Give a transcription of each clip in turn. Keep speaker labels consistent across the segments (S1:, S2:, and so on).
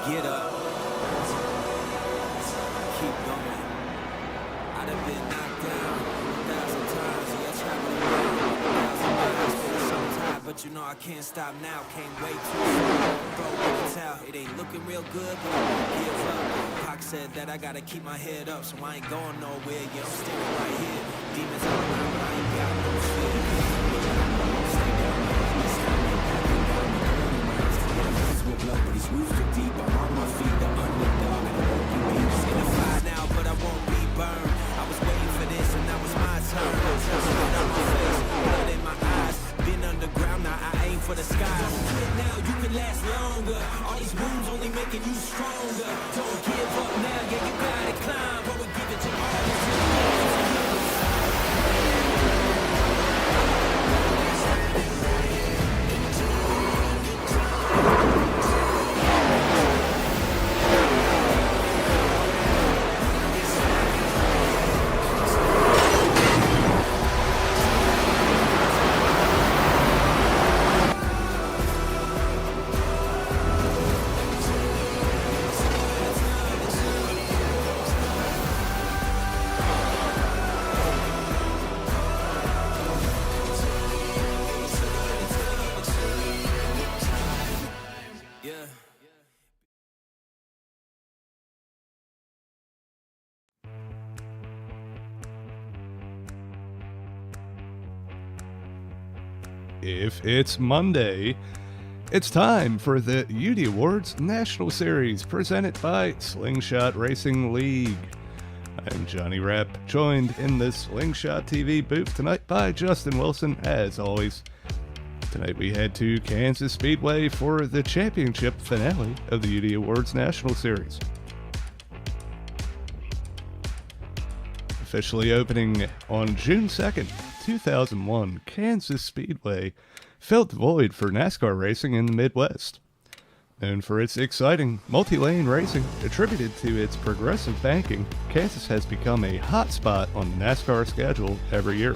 S1: Get up. Keep going. I'd have been knocked down 1,000 times. Yeah, traveling around 1,000 miles. Feeling so tired, but you know I can't stop now. Came way too far. Throw in the towel. It ain't looking real good, but I won't give up. Pac said that I gotta keep my head up, so I ain't going nowhere. Yeah, I'm standing right here. Demons all around, but I ain't got no fear. Stay down, this time ain't back. With blood, but these roots are deep. I'm on my feet, the underdog, and I won't be beat. In the fire now, but I won't be burned. I was waiting for this, and now it's my turn. Blood on my face, blood in my eyes. Been underground, now I aim for the sky. Don't quit now, you can last longer. All these wounds only making you stronger. Don't give up now, yeah, you gotta climb. But we give it to all this.
S2: If it's Monday, it's time for the UD Awards National Series presented by Slingshot Racing League. I'm Johnny Rapp, joined in the Slingshot TV booth tonight by Justin Wilson, as always. Tonight we head to Kansas Speedway for the championship finale of the UD Awards National Series. Officially opening on June 2nd, 2001, Kansas Speedway filled the void for NASCAR racing in the Midwest. Known for its exciting multi-lane racing attributed to its progressive banking, Kansas has become a hot spot on the NASCAR schedule every year.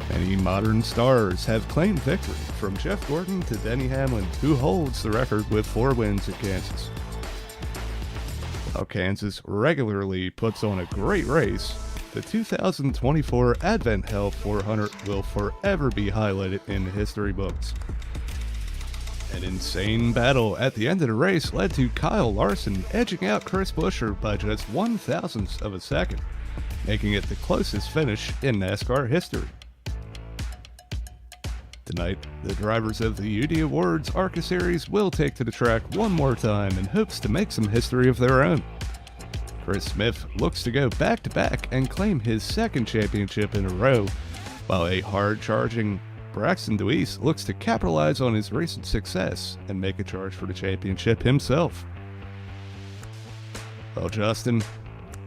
S2: Many modern stars have claimed victory, from Jeff Gordon to Denny Hamlin, who holds the record with 4 wins at Kansas. While Kansas regularly puts on a great race, the 2024 Advent Hell 400 will forever be highlighted in the history books. An insane battle at the end of the race led to Kyle Larson edging out Chris Buescher by just 1/1000th of a second, making it the closest finish in NASCAR history. Tonight, the drivers of the UD Awards ARCA Series will take to the track one more time in hopes to make some history of their own. Chris Smith looks to go back-to-back and claim his second championship in a row, while a hard-charging Braxton Deweese looks to capitalize on his recent success and make a charge for the championship himself. Well, Justin,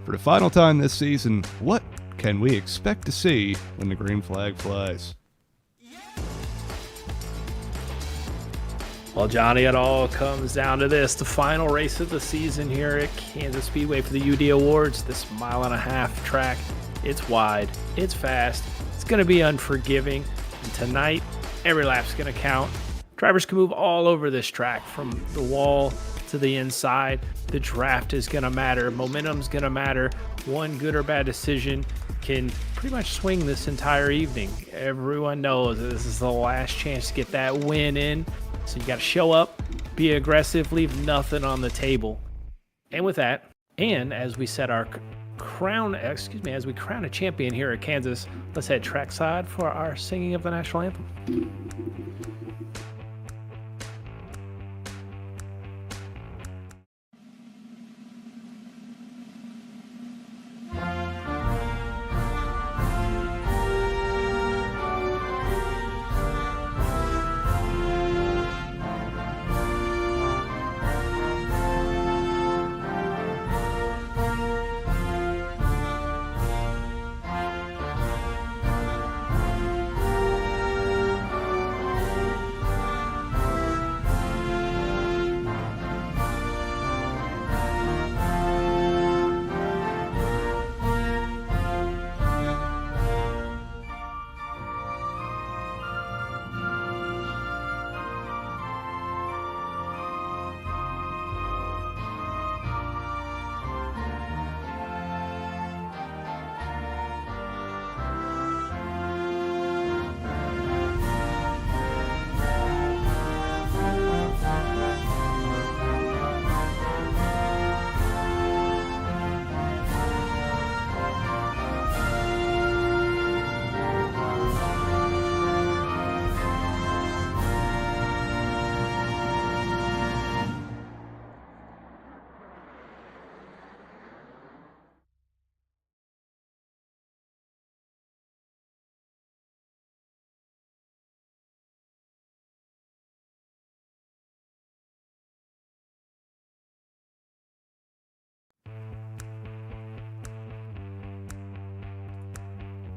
S2: for the final time this season, what can we expect to see when the green flag flies?
S3: Well, Johnny, it all comes down to this. The final race of the season here at Kansas Speedway for the UD Awards. This 1.5-mile track. It's wide. It's fast. It's going to be unforgiving. And tonight, every lap's going to count. Drivers can move all over this track, from the wall to the inside. The draft is going to matter. Momentum's going to matter. One good or bad decision can pretty much swing this entire evening. Everyone knows that this is the last chance to get that win in. So you got to show up, be aggressive, leave nothing on the table. And with that, and as we set our crown a champion here at Kansas, let's head trackside for our singing of the national anthem.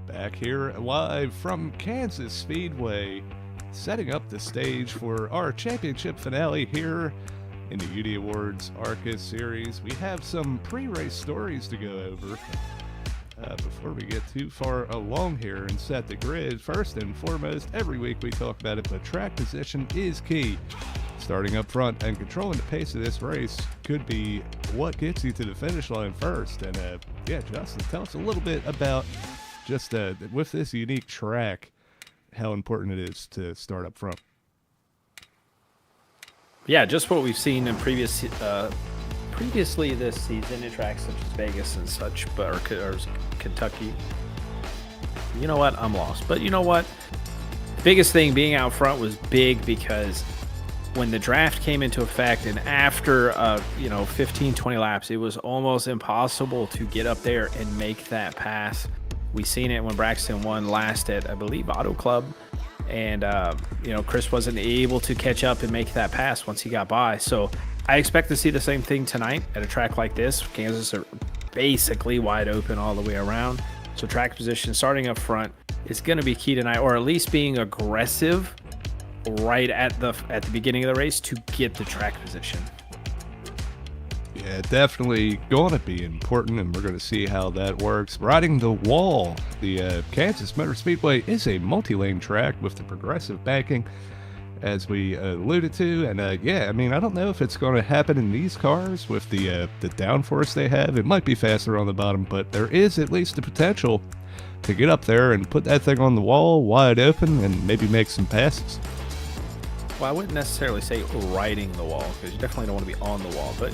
S2: Back here live from Kansas Speedway, setting up the stage for our championship finale here in the UD Awards ARCA series. We have some pre-race stories to go over. Before we get too far along here and set the grid, first and foremost, every week we talk about it, but track position is key. Starting up front and controlling the pace of this race could be what gets you to the finish line first. And yeah, Justin, tell us a little bit about just with this unique track, how important it is to start up front.
S3: Yeah, just what we've seen in previously this season in tracks such as Vegas and such, or Kentucky. You know what? I'm lost. But you know what? The biggest thing being out front was big because when the draft came into effect and after 15, 20 laps, it was almost impossible to get up there and make that pass. We seen it when Braxton won last at, I believe, Auto Club. And, Chris wasn't able to catch up and make that pass once he got by. So I expect to see the same thing tonight at a track like this. Kansas are basically wide open all the way around. So track position starting up front is going to be key tonight, or at least being aggressive right at the beginning of the race to get the track position.
S2: Yeah, definitely going to be important, and we're going to see how that works. Riding the wall, the Kansas Motor Speedway is a multi-lane track with the progressive banking, as we alluded to. And yeah, I mean, I don't know if it's going to happen in these cars with the downforce they have. It might be faster on the bottom, but there is at least the potential to get up there and put that thing on the wall wide open and maybe make some passes.
S3: Well, I wouldn't necessarily say riding the wall, because you definitely don't want to be on the wall. But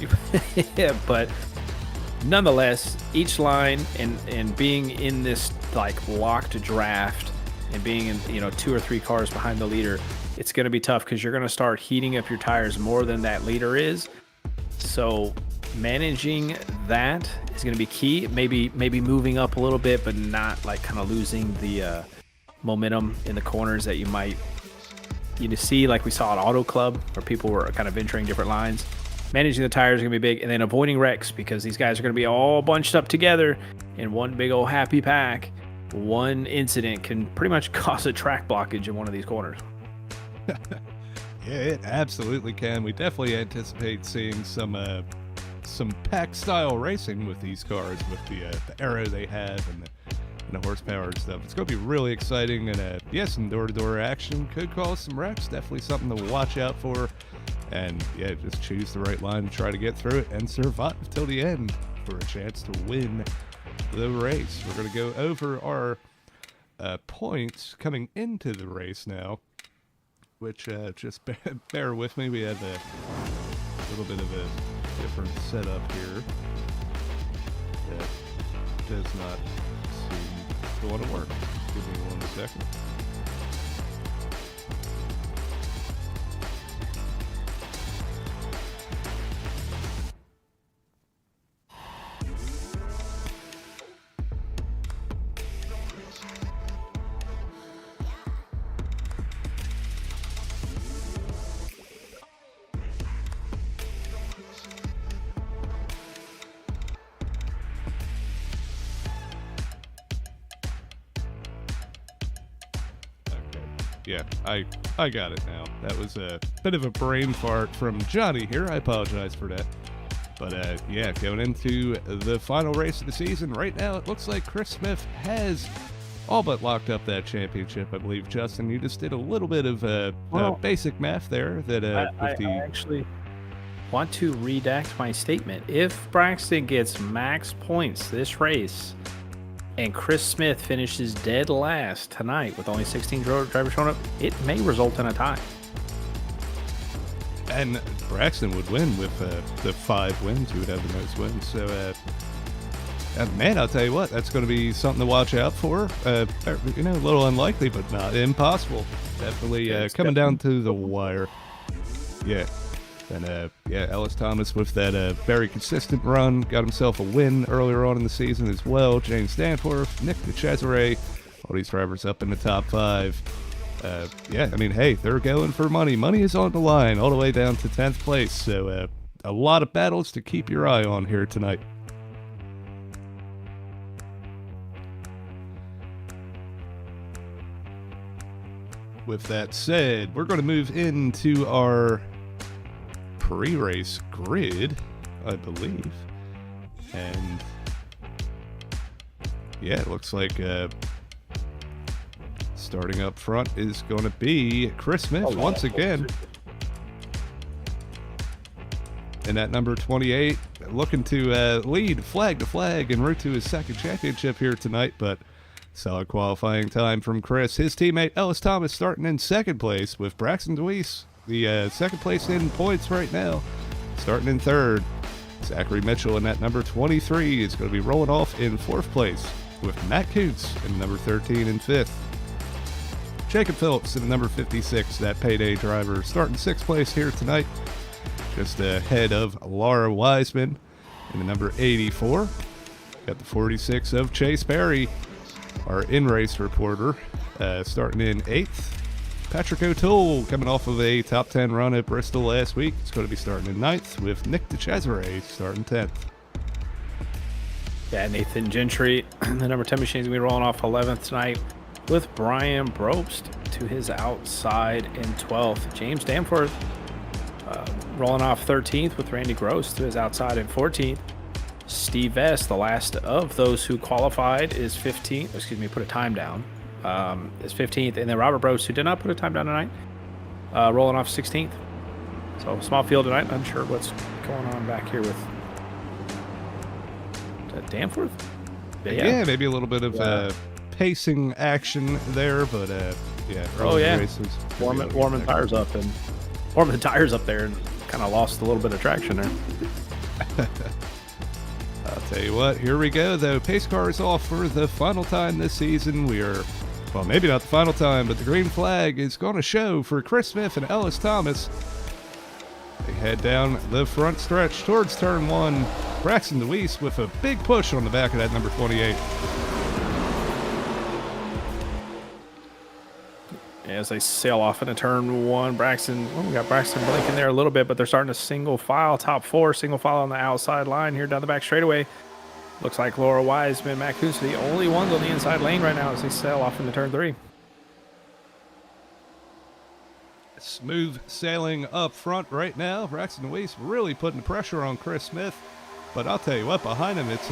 S3: yeah, but nonetheless, each line and being in this like locked draft and being in 2 or 3 cars behind the leader, it's going to be tough because you're going to start heating up your tires more than that leader is. So managing that is going to be key. Maybe moving up a little bit, but not like kind of losing the momentum in the corners that you might see, like we saw at Auto Club, where people were kind of entering different lines. Managing the tires is going to be big, and then avoiding wrecks, because these guys are going to be all bunched up together in one big old happy pack. One incident can pretty much cause a track blockage in one of these corners.
S2: Yeah, it absolutely can. We definitely anticipate seeing some pack-style racing with these cars, with the aero they have and the horsepower and stuff. It's going to be really exciting, and yeah, some door-to-door action could cause some wrecks. Definitely something to watch out for. And yeah, just choose the right line to try to get through it and survive till the end for a chance to win the race. We're going to go over our points coming into the race now, which just bear with me. We have a little bit of a different setup here that does not seem to want to work. Give me 1 second. Yeah, I got it now. That was a bit of a brain fart from Johnny here. I apologize for that. But yeah, going into the final race of the season right now, it looks like Chris Smith has all but locked up that championship. I believe, Justin, you just did a little bit of basic math there. That
S3: I actually want to redact my statement. If Braxton gets max points this race, and Chris Smith finishes dead last tonight with only 16 drivers showing up, it may result in a tie.
S2: And Braxton would win with the 5 wins. He would have the most wins. So, man, I'll tell you what, that's going to be something to watch out for. A little unlikely, but not impossible. Definitely coming down to the wire. Yeah. And yeah, Ellis Thomas with that very consistent run, got himself a win earlier on in the season as well. James Danforth, Nick DeCesare, all these drivers up in the top 5. Yeah, I mean, hey, they're going for money. Money is on the line all the way down to 10th place. So a lot of battles to keep your eye on here tonight. with that said, we're going to move into our pre-race grid, I believe. And yeah, it looks like starting up front is going to be Chris Smith once again. And at number 28, looking to lead flag to flag en route to his second championship here tonight, but solid qualifying time from Chris. His teammate Ellis Thomas starting in second place with Braxton Deweese, the second place in points right now, starting in third. Zachary Mitchell in at number 23 is going to be rolling off in fourth place with Matt Coots in number 13 and fifth. Jacob Phillips in number 56, that payday driver, starting sixth place here tonight, just ahead of Laura Wiseman in the number 84. Got the 46 of Chase Berry, our in-race reporter, starting in 8th. Patrick O'Toole coming off of a top 10 run at Bristol last week. It's going to be starting in 9th with Nick DeCesare starting 10th.
S3: Yeah, Nathan Gentry, the number 10 machine, is going to be rolling off 11th tonight with Brian Brobst to his outside in 12th. James Danforth rolling off 13th with Randy Gross to his outside in 14th. Steve Vest, the last of those who qualified, is 15th. Excuse me, put a time down. Is 15th. And then Robert Brobst, who did not put a time down tonight, rolling off 16th. So small field tonight. Unsure what's going on back here with Danforth.
S2: Yeah, maybe a little bit of pacing action there, but yeah. Races,
S3: warming tires up and warming the tires up there, and kind of lost a little bit of traction there.
S2: I'll tell you what, here we go though. Pace car is off for the final time this season. We are, well, maybe not the final time, but the green flag is going to show for Chris Smith and Ellis Thomas. They head down the front stretch towards turn 1. Braxton Deweese with a big push on the back of that number 28.
S3: As they sail off into turn 1, we got Braxton blinking there a little bit, but they're starting to single file, top 4, single file on the outside line here down the back straightaway. Looks like Laura Wiseman, Matt Coons are the only ones on the inside lane right now as they sail off into turn 3.
S2: Smooth sailing up front right now. Braxton Deweese really putting the pressure on Chris Smith. But I'll tell you what, behind him, it's,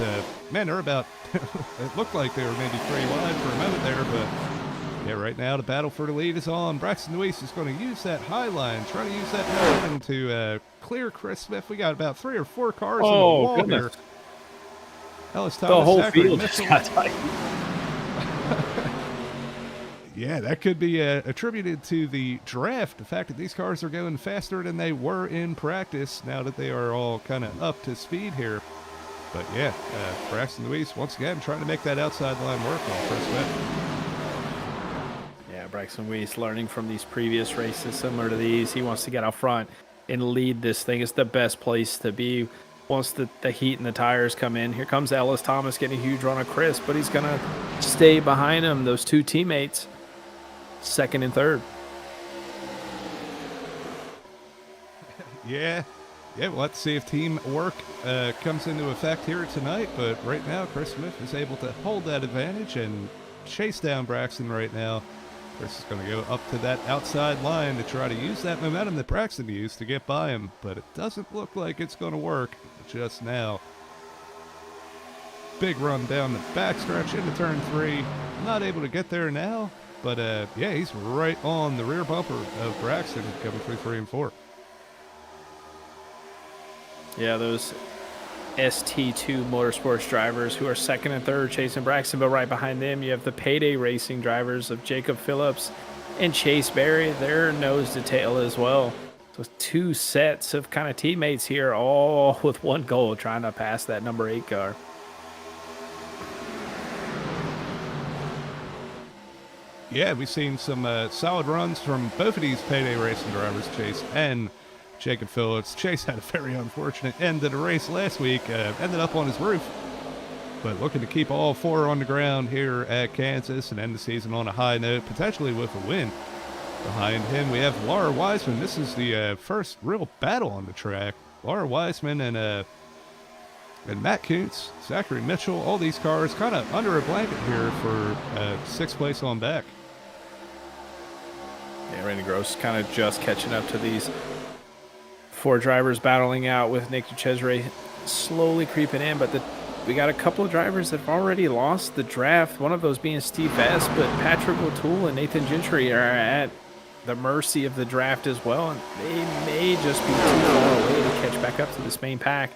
S2: man, they're about, it looked like they were maybe 3 wide for a moment there, but yeah, right now the battle for the lead is on. Braxton Deweese is going to use that high line, trying to use that momentum to clear Chris Smith. We got about 3 or 4 cars on the wall here. Ellis Thomas,
S3: the whole
S2: Zachary
S3: field just got tight.
S2: Yeah, that could be attributed to the draft, the fact that these cars are going faster than they were in practice now that they are all kind of up to speed here. But yeah, Braxton Deweese, once again, trying to make that outside line work on Chris Smith.
S3: Yeah, Braxton Deweese learning from these previous races similar to these. He wants to get out front and lead this thing. It's the best place to be once the heat and the tires come in. Here comes Ellis Thomas getting a huge run of Chris, but he's going to stay behind him, those 2 teammates, second and third.
S2: Yeah, we'll have to see if teamwork comes into effect here tonight, but right now Chris Smith is able to hold that advantage and chase down Braxton right now. Chris is going to go up to that outside line to try to use that momentum that Braxton used to get by him, but it doesn't look like it's going to work just now. Big run down the backstretch into turn 3. Not able to get there now, but yeah, he's right on the rear bumper of Braxton coming through 3 and 4.
S3: Yeah, those ST2 Motorsports drivers who are second and third chasing Braxton, but right behind them you have the Payday Racing drivers of Jacob Phillips and Chase Berry. They're nose to tail as well. So 2 sets of kind of teammates here, all with one goal, trying to pass that number 8 car.
S2: Yeah, we've seen some solid runs from both of these Payday Racing drivers, Chase and Jacob Phillips. Chase had a very unfortunate end to the race last week, ended up on his roof, but looking to keep all 4 on the ground here at Kansas and end the season on a high note, potentially with a win. Behind him, we have Laura Wiseman. This is the first real battle on the track. Laura Wiseman and Matt Kuntz, Zachary Mitchell, all these cars kind of under a blanket here for 6th place on back.
S3: Yeah, Randy Gross kind of just catching up to these 4 drivers battling out with Nick Duchesne slowly creeping in, but we got a couple of drivers that have already lost the draft, one of those being Steve Vest, but Patrick O'Toole and Nathan Gentry are at the mercy of the draft as well, and they may just be too far away to catch back up to this main pack.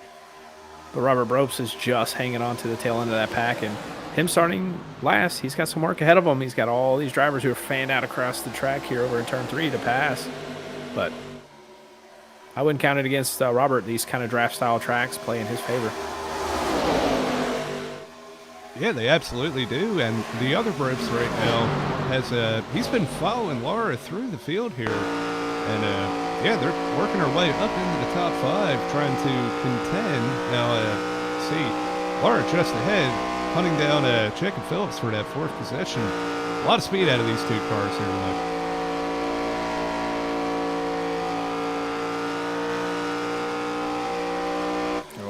S3: But Robert Bropes is just hanging on to the tail end of that pack, and him starting last, he's got some work ahead of him. He's got all these drivers who are fanned out across the track here over in turn 3 to pass, but I wouldn't count it against Robert. These kind of draft style tracks play in his favor.
S2: Yeah, they absolutely do. And the other Bropes right now has he's been following Laura through the field here, and yeah, they're working their way up into the top 5, trying to contend. Now, see, Laura just ahead, hunting down Jacob Phillips for that 4th position. A lot of speed out of these 2 cars here tonight.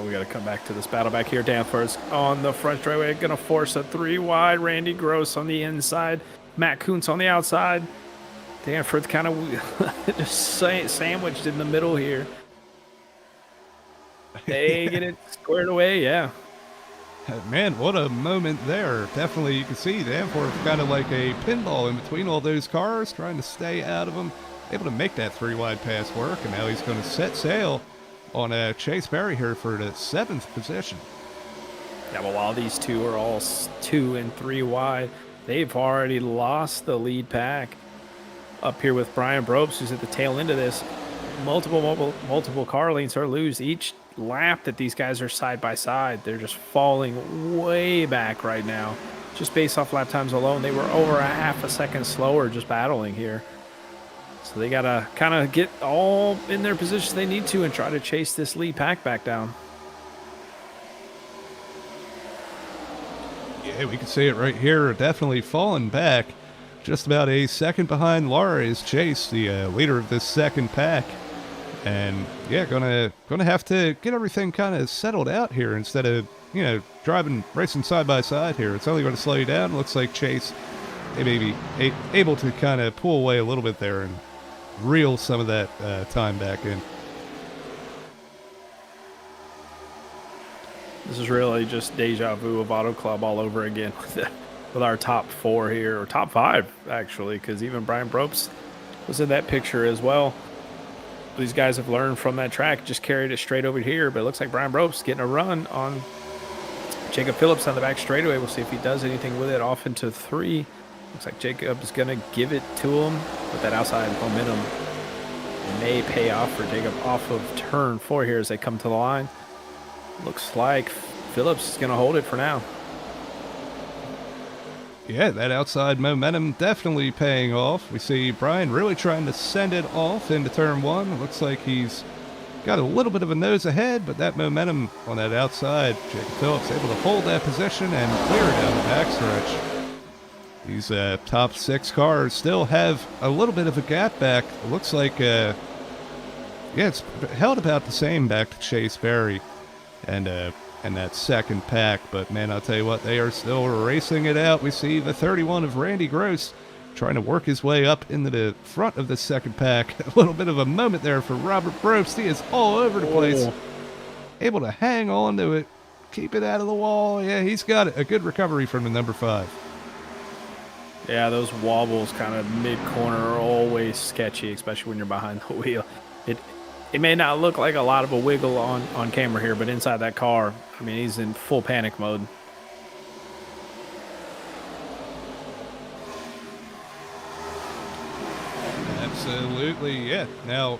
S3: We got to come back to this battle back here. Danforth on the front straightaway, going to force a 3 wide. Randy Gross on the inside. Matt Kuntz on the outside. Danforth kind of just sandwiched in the middle here. They get it squared away, yeah.
S2: Man, what a moment there. Definitely, you can see Danforth kind of like a pinball in between all those cars, trying to stay out of them. Able to make that 3 wide pass work, and now he's going to set sail on Chase Berry here for the 7th position.
S3: Yeah, but while these 2 are all 2 and 3 wide, they've already lost the lead pack. Up here with Brian Bropes, who's at the tail end of this. Multiple car lanes are loose. Each lap that these guys are side by side, they're just falling way back right now. Just based off lap times alone, they were over a half a second slower just battling here. So they got to kind of get all in their positions they need to and try to chase this lead pack back down.
S2: Yeah, we can see it right here. Definitely falling back. Just about a second behind Laura is Chase, the leader of this 2nd pack. And yeah, gonna have to get everything kind of settled out here instead of, you know, racing side by side here. It's only going to slow you down. Looks like Chase may be able to kind of pull away a little bit there and reel some of that time back in.
S3: This is really just deja vu of Auto Club all over again with our top 4 here, or top 5 actually, because even Brian Bropes was in that picture as well. These guys have learned from that track, just carried it straight over here, but it looks like Brian Bropes getting a run on Jacob Phillips on the back straightaway. We'll see if he does anything with it off into 3. Looks like Jacob is going to give it to him, but that outside momentum may pay off for Jacob off of turn 4 here as they come to the line. Looks like Phillips is going to hold it for now.
S2: Yeah, that outside momentum definitely paying off. We see Brian really trying to send it off into turn 1. It looks like he's got a little bit of a nose ahead, but that momentum on that outside, Jacob Phillips able to hold that position and clear it down the backstretch. These top 6 cars still have a little bit of a gap back. It looks like, yeah, it's held about the same back to Chase Berry and that 2nd pack. But, man, I'll tell you what, they are still racing it out. We see the 31 of Randy Gross trying to work his way up into the front of the 2nd pack. A little bit of a moment there for Robert Probst. He is all over the place. Able to hang on to it, keep it out of the wall. Yeah, he's got it. A good recovery from the number 5.
S3: Yeah, those wobbles kind of mid-corner are always sketchy, especially when you're behind the wheel. It may not look like a lot of a wiggle on camera here, but inside that car, I mean, he's in full panic mode.
S2: Absolutely, yeah. Now,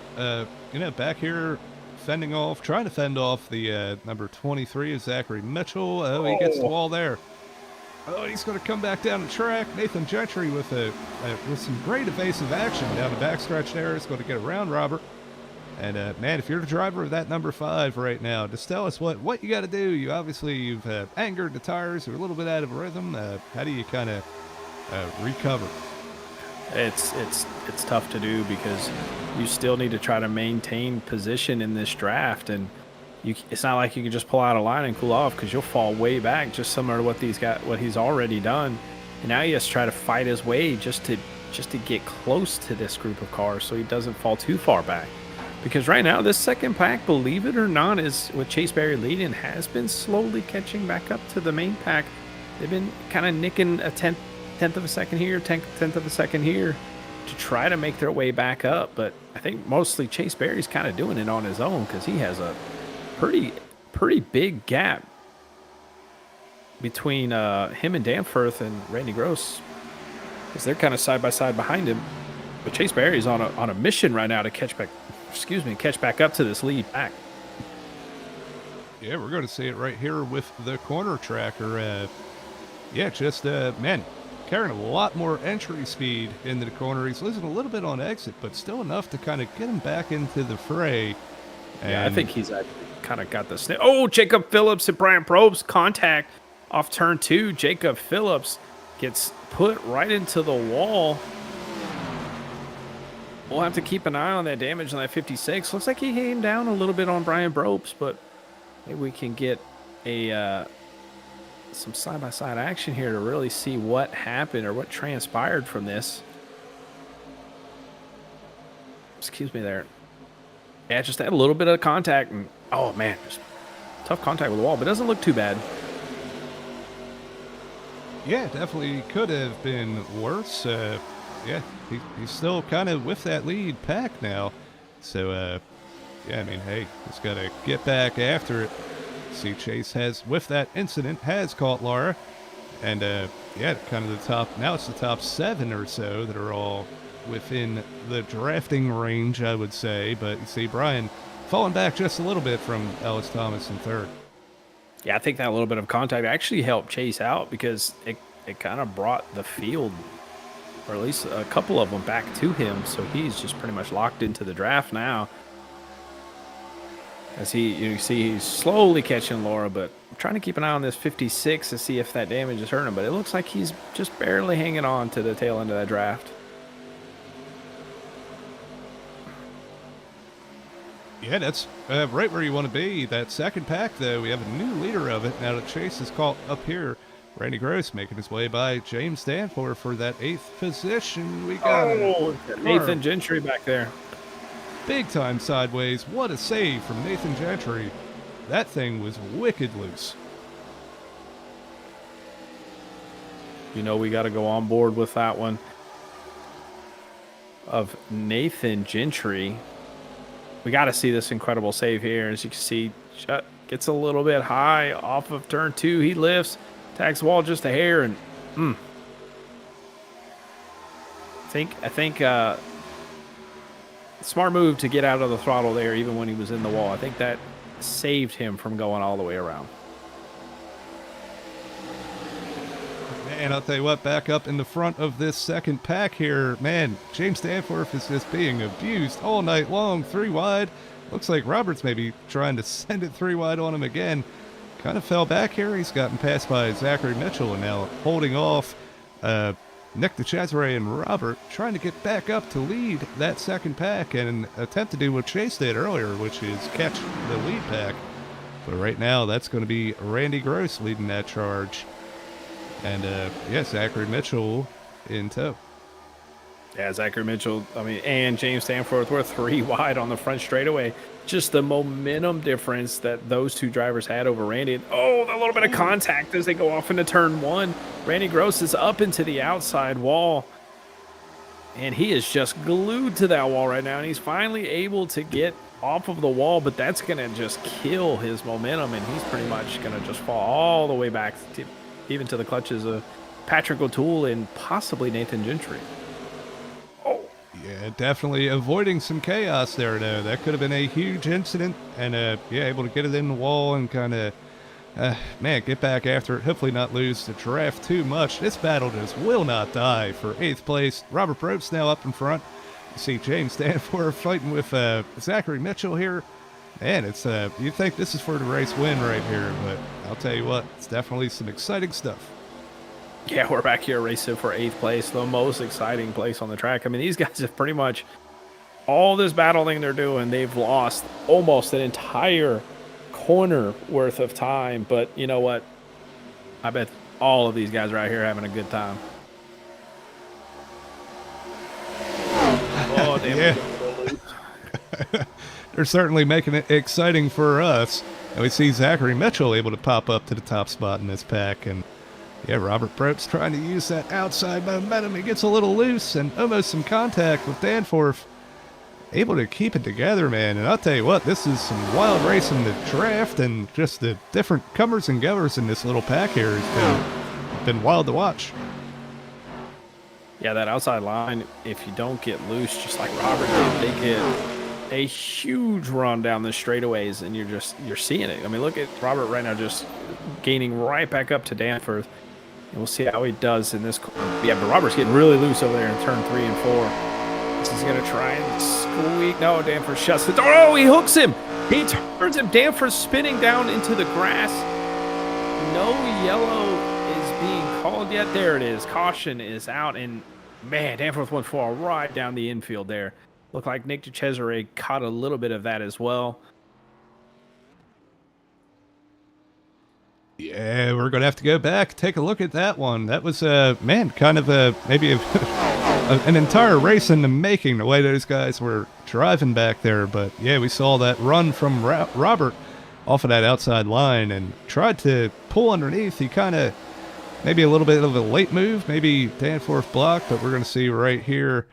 S2: you know, back here, trying to fend off the number 23 of Zachary Mitchell. Oh, he gets the wall there. Oh, he's going to come back down the track. Nathan Gentry with some great evasive action down the backstretch there. Is going to get around Robert. And, man, if you're the driver of that number 5 right now, just tell us what you got to do. You've angered the tires. They're a little bit out of rhythm. How do you kind of recover?
S3: It's tough to do because you still need to try to maintain position in this draft, and it's not like you can just pull out a line and cool off because you'll fall way back, just similar to what he's already done. And now he has to try to fight his way just to just to get close to this group of cars so he doesn't fall too far back. Because right now, this second pack, believe it or not, is with Chase Berry leading, has been slowly catching back up to the main pack. They've been kind of nicking a tenth of a second here, tenth of a second here to try to make their way back up. But I think mostly Chase Berry's kind of doing it on his own because he has a pretty big gap between him and Danforth and Randy Gross, because they're kind of side by side behind him. But Chase Berry's on a mission right now to catch back up to this lead back.
S2: Yeah, we're going to see it right here with the corner tracker. Yeah, just, man, carrying a lot more entry speed into the corner. He's losing a little bit on exit, but still enough to kind of get him back into the fray. And
S3: yeah, I think he's actually kind of got the snip. Oh, Jacob Phillips and Brian Probst contact off turn 2. Jacob Phillips gets put right into the wall. We'll have to keep an eye on that damage on that 56. Looks like he came down a little bit on Brian Probst, but maybe we can get some side-by-side action here to really see what happened or what transpired from this. Excuse me there. Yeah, just had a little bit of contact, and oh man, just tough contact with the wall, but it doesn't look too bad.
S2: Yeah, definitely could have been worse. Yeah, he's still kind of with that lead pack now. So, yeah, I mean, hey, he's got to get back after it. See, Chase with that incident, has caught Lara. And, yeah, kind of now it's the top 7 or so that are all within the drafting range, I would say. But you see Brian falling back just a little bit from Ellis Thomas in third.
S3: Yeah, I think that little bit of contact actually helped Chase out because it kind of brought the field, or at least a couple of them, back to him. So he's just pretty much locked into the draft now. As you see, he's slowly catching Laura, but I'm trying to keep an eye on this 56 to see if that damage is hurting him. But it looks like he's just barely hanging on to the tail end of that draft.
S2: Yeah, that's right where you want to be. That second pack, though, we have a new leader of it. Now that Chase is caught up here, Randy Gross making his way by James Danforth for that 8th position. We got
S3: Nathan Gentry back there.
S2: Big time sideways. What a save from Nathan Gentry. That thing was wicked loose.
S3: You know, we got to go on board with that one of Nathan Gentry. We got to see this incredible save here. As you can see, gets a little bit high off of turn 2. He lifts, tags the wall just a hair, and I think smart move to get out of the throttle there, even when he was in the wall. I think that saved him from going all the way around.
S2: Man, I'll tell you what, back up in the front of this second pack here, man, James Danforth is just being abused all night long, 3 wide. Looks like Roberts maybe trying to send it 3 wide on him again. Kind of fell back here. He's gotten passed by Zachary Mitchell and now holding off Nick DeCesare and Robert, trying to get back up to lead that second pack and attempt to do what Chase did earlier, which is catch the lead pack. But right now, that's going to be Randy Gross leading that charge. And, yeah, Zachary Mitchell in tow.
S3: Yeah, Zachary Mitchell, and James Danforth were 3 wide on the front straightaway. Just the momentum difference that those two drivers had over Randy. Oh, a little bit of contact as they go off into turn 1. Randy Gross is up into the outside wall. And he is just glued to that wall right now. And he's finally able to get off of the wall, but that's going to just kill his momentum. And he's pretty much going to just fall all the way back to, even to the clutches of Patrick O'Toole and possibly Nathan Gentry.
S2: Yeah, definitely avoiding some chaos there, though. That could have been a huge incident. And, yeah, able to get it in the wall and kind of, man, get back after it. Hopefully not lose the draft too much. This battle just will not die for 8th place. Robert Probst now up in front. You see James Danforth fighting with Zachary Mitchell here. Man, it's you'd think this is for the race win right here, but I'll tell you what, it's definitely some exciting stuff.
S3: Yeah, we're back here racing for 8th place, the most exciting place on the track. I mean, these guys have pretty much all this battling they're doing, they've lost almost an entire corner worth of time. But you know what? I bet all of these guys right here are having a good time.
S2: Yeah. They're certainly making it exciting for us. And we see Zachary Mitchell able to pop up to the top spot in this pack. And yeah, Robert Probst trying to use that outside momentum. He gets a little loose and almost some contact with Danforth. Able to keep it together, man. And I'll tell you what, this is some wild racing. The draft and just the different comers and goers in this little pack here has been wild to watch.
S3: Yeah, that outside line, if you don't get loose, just like Robert did, they get a huge run down the straightaways, and you're seeing it. I mean, look at Robert right now just gaining right back up to Danforth. And we'll see how he does in this. Yeah, but Robert's getting really loose over there in turn 3 and 4. This is going to try and squeak. No, Danforth shuts the door. Oh, he hooks him. He turns him. Danforth spinning down into the grass. No yellow is being called yet. There it is. Caution is out. And, man, Danforth went for a ride down the infield there. Looked like Nick DeCesare caught a little bit of that as well.
S2: Yeah, we're going to have to go back, take a look at that one. That was, man, kind of maybe an entire race in the making, the way those guys were driving back there. But, yeah, we saw that run from Robert off of that outside line and tried to pull underneath. He kind of, maybe a little bit of a late move, maybe Danforth blocked, but we're going to see right here.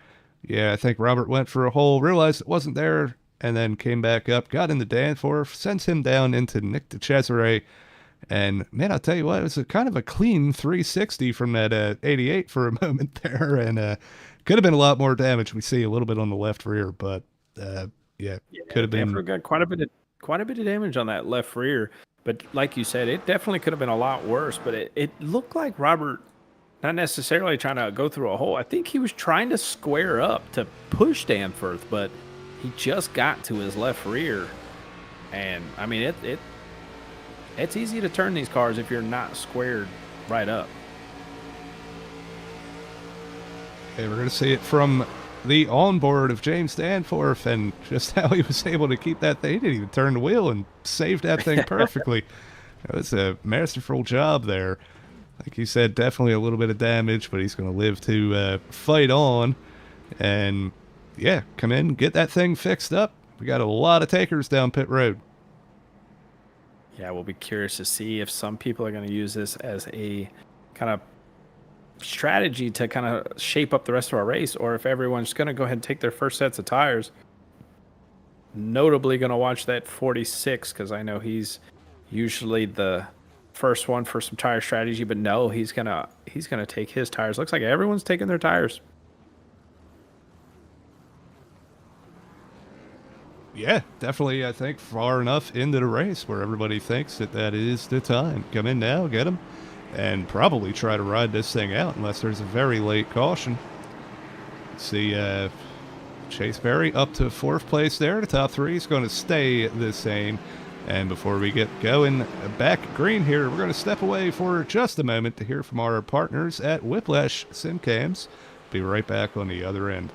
S2: Yeah, I think Robert went for a hole, realized it wasn't there, and then came back up, got into Danforth, sends him down into Nick DeCesare. And, man, I'll tell you what, it was a kind of a clean 360 from that 88 for a moment there. And could have been a lot more damage. We see a little bit on the left rear, but, yeah, could have been.
S3: Got quite a bit of damage on that left rear. But like you said, it definitely could have been a lot worse. But it looked like Robert, not necessarily trying to go through a hole. I think he was trying to square up to push Danforth, but he just got to his left rear. And, I mean, it's easy to turn these cars if you're not squared right up.
S2: Okay, we're going to see it from the onboard of James Danforth and just how he was able to keep that thing. He didn't even turn the wheel and saved that thing perfectly. It was a masterful job there. Like you said, definitely a little bit of damage, but he's going to live to fight on. And, yeah, come in, get that thing fixed up. We got a lot of takers down pit road.
S3: Yeah, we'll be curious to see if some people are going to use this as a kind of strategy to kind of shape up the rest of our race, or if everyone's going to go ahead and take their first sets of tires. Notably going to watch that 46 because I know he's usually the first one for some tire strategy, but no, he's gonna take his tires. Looks like everyone's taking their tires.
S2: Yeah, definitely, I think, far enough into the race where everybody thinks that is the time. Come in now, get them, and probably try to ride this thing out unless there's a very late caution. See, Chase Berry up to 4th place there. The top 3 is going to stay the same. And before we get going back green here, we're going to step away for just a moment to hear from our partners at Whiplash SimCams. Be right back on the other end.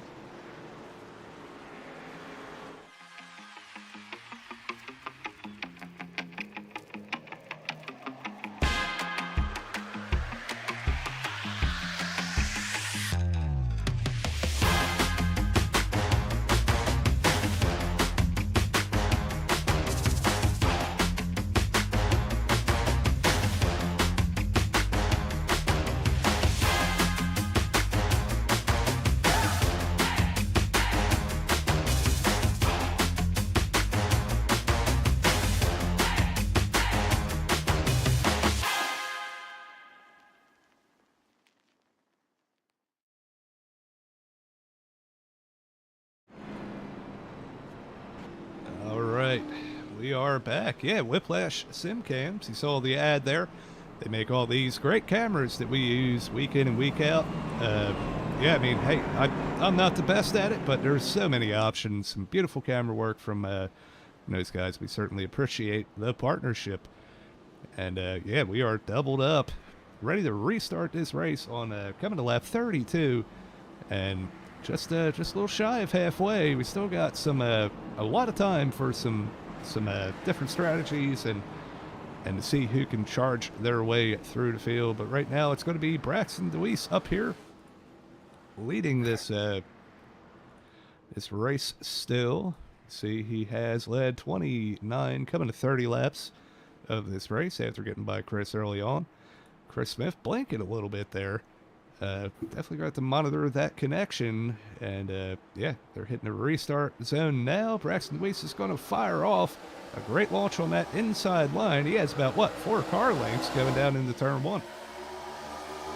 S2: We are back. Yeah, Whiplash SimCams. You saw the ad there. They make all these great cameras that we use week in and week out. Yeah, I mean, hey, I'm not the best at it, but there's so many options. Some beautiful camera work from those guys. We certainly appreciate the partnership. And yeah, we are doubled up, ready to restart this race on coming to lap 32, and just a little shy of halfway. We still got some a lot of time for some different strategies and to see who can charge their way through the field. But right now it's going to be Braxton DeWeese up here leading this this race still. See, he has led 29, coming to 30 laps of this race after getting by Chris early on. Chris Smith blanking a little bit there. Definitely got to monitor that connection. And, yeah, they're hitting a restart zone now. Braxton Weiss is going to fire off a great launch on that inside line. He has about, 4 car lengths going down into turn 1.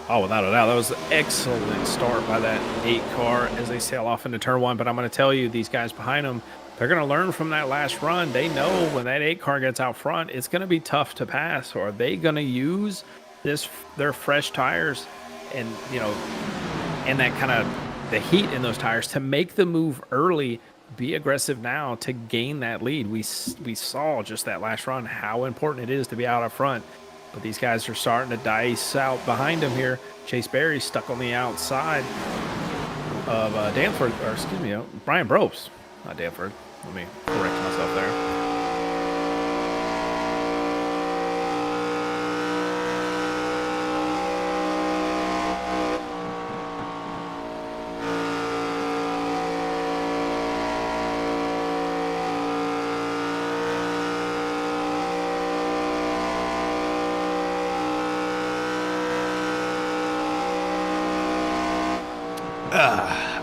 S3: Oh, without a doubt. That was an excellent start by that 8 car as they sail off into turn 1. But I'm going to tell you, these guys behind them, they're going to learn from that last run. They know when that 8 car gets out front, it's going to be tough to pass. Or are they going to use their fresh tires and, and that kind of the heat in those tires to make the move early, be aggressive now to gain that lead? We saw just that last run how important it is to be out up front. But these guys are starting to dice out behind him here. Chase Berry stuck on the outside of Danford, or excuse me, Brian Brobst, not Danford. Let me correct myself there.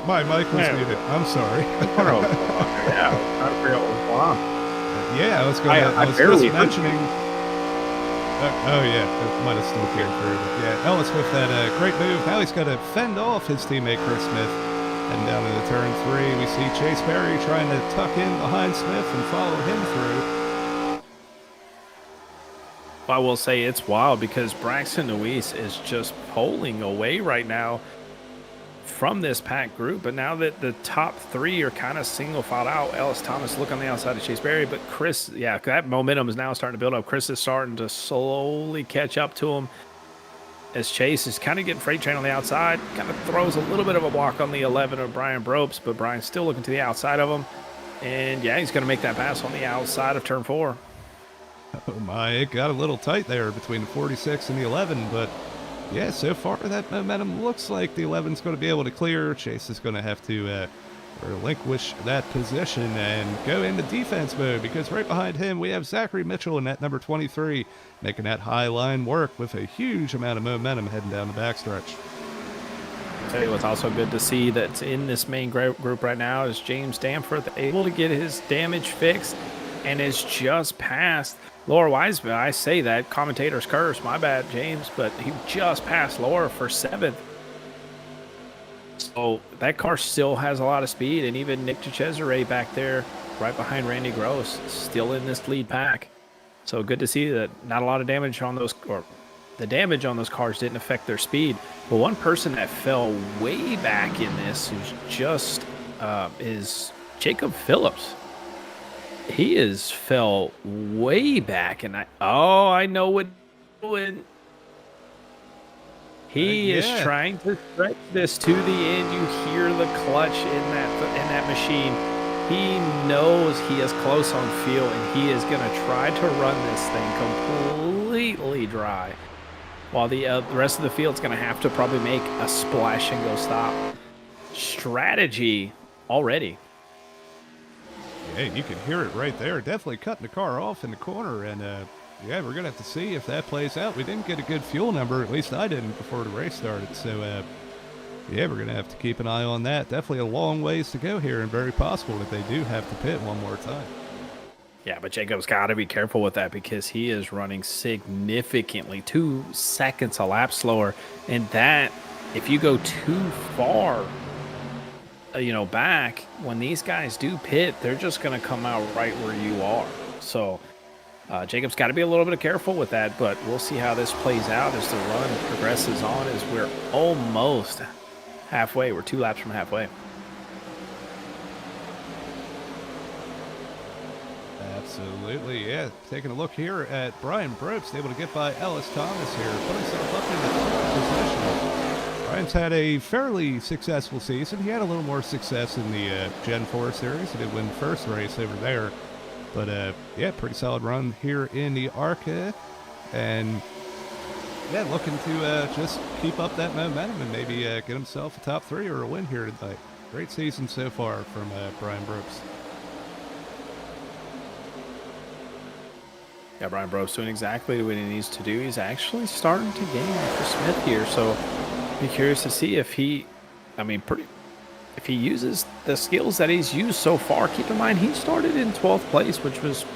S2: My mic was muted. I'm sorry.
S3: Yeah, I forgot what was going on.
S2: Yeah, I was just mentioning. Oh yeah, it might have still came through. But yeah, Ellis with that great move. Now he's got to fend off his teammate Chris Smith. And down into turn 3, we see Chase Berry trying to tuck in behind Smith and follow him through.
S3: I will say it's wild because Braxton Luis is just pulling away right now from this pack group, but now that the top 3 are kind of single filed out, Ellis Thomas look on the outside of Chase Berry, but Chris, yeah, that momentum is now starting to build up. Chris is starting to slowly catch up to him as Chase is kind of getting freight train on the outside, kind of throws a little bit of a block on the 11 of Brian Brobst, but Brian's still looking to the outside of him, and yeah, he's going to make that pass on the outside of turn 4.
S2: Oh my, it got a little tight there between the 46 and the 11, but yeah, so far that momentum looks like the 11's going to be able to clear. Chase is going to have to relinquish that position and go into defense mode, because right behind him we have Zachary Mitchell in that number 23 making that high line work with a huge amount of momentum heading down the backstretch.
S3: I'll tell you what's also good to see that's in this main group right now is James Danforth able to get his damage fixed and is just past Laura Wiseman. I say that, commentator's curse, my bad, James, but he just passed Laura for 7th. So that car still has a lot of speed, and even Nick DeCesare back there right behind Randy Gross still in this lead pack. So good to see that not a lot of damage on those, or the damage on those cars didn't affect their speed. But one person that fell way back in this who's just is Jacob Phillips. He is fell way back, and I know what he is trying to stretch this to the end. You hear the clutch in that machine. He knows he is close on fuel, and he is going to try to run this thing completely dry, while the rest of the field's going to have to probably make a splash and go stop. Strategy already.
S2: Yeah, you can hear it right there. Definitely cutting the car off in the corner, and yeah, we're going to have to see if that plays out. We didn't get a good fuel number, at least I didn't, before the race started. So, yeah, we're going to have to keep an eye on that. Definitely a long ways to go here, and very possible that they do have to pit one more time.
S3: Yeah, but Jacob's got to be careful with that, because he is running significantly 2 seconds a lap slower. And that, if you go too far, back, when these guys do pit, they're just going to come out right where you are. So Jacob's got to be a little bit careful with that, but we'll see how this plays out as the run progresses on, as we're almost halfway. We're 2 laps from halfway.
S2: Absolutely, yeah. Taking a look here at Brian Brobst, able to get by Ellis Thomas here, put himself up in the top position. Brian's had a fairly successful season. He had a little more success in the Gen 4 series. He did win the first race over there. But, yeah, pretty solid run here in the ARCA. And, yeah, looking to just keep up that momentum and maybe get himself a top 3 or a win here tonight. Great season so far from Brian Brooks.
S3: Yeah, Brian Bro's doing exactly what he needs to do. He's actually starting to gain for Smith here, so be curious to see if he, if he uses the skills that he's used so far. Keep in mind, he started in 12th place, which was,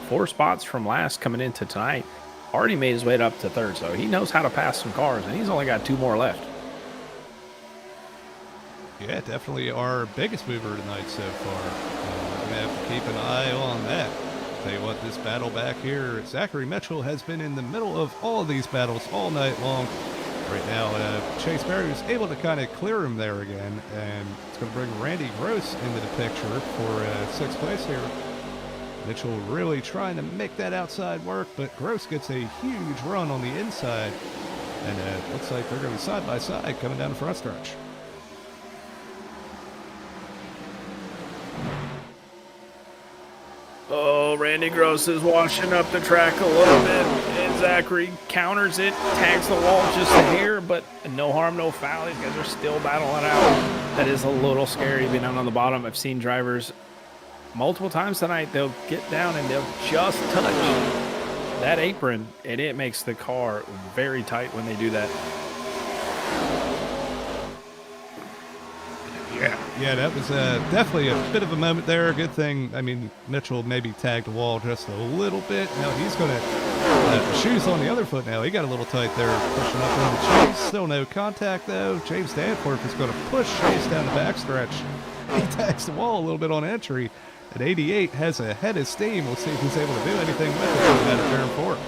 S3: 4 spots from last coming into tonight. Already made his way up to 3rd, so he knows how to pass some cars, and he's only got 2 more left.
S2: Yeah, definitely our biggest mover tonight so far. We're going to have to keep an eye on that. Tell you what, this battle back here, Zachary Mitchell has been in the middle of all of these battles all night long. Right now, Chase Berry was able to kind of clear him there again, and it's going to bring Randy Gross into the picture for 6th place here. Mitchell really trying to make that outside work, but Gross gets a huge run on the inside, and it looks like they're going to be side by side coming down the front stretch.
S3: Oh, Randy Gross is washing up the track a little bit, and Zachary counters it, tags the wall just a hair, but no harm, no foul. These guys are still battling out. That is a little scary being down on the bottom. I've seen drivers multiple times tonight. They'll get down and they'll just touch that apron, and it makes the car very tight when they do that.
S2: Yeah, that was definitely a bit of a moment there. Good thing, Mitchell maybe tagged the wall just a little bit. Now he's going to shoes on the other foot now. He got a little tight there, pushing up on the Chase. Still no contact, though. James Danforth is going to push Chase down the backstretch. He tags the wall a little bit on entry. At 88, has a head of steam. We'll see if he's able to do anything with it out of turn 4.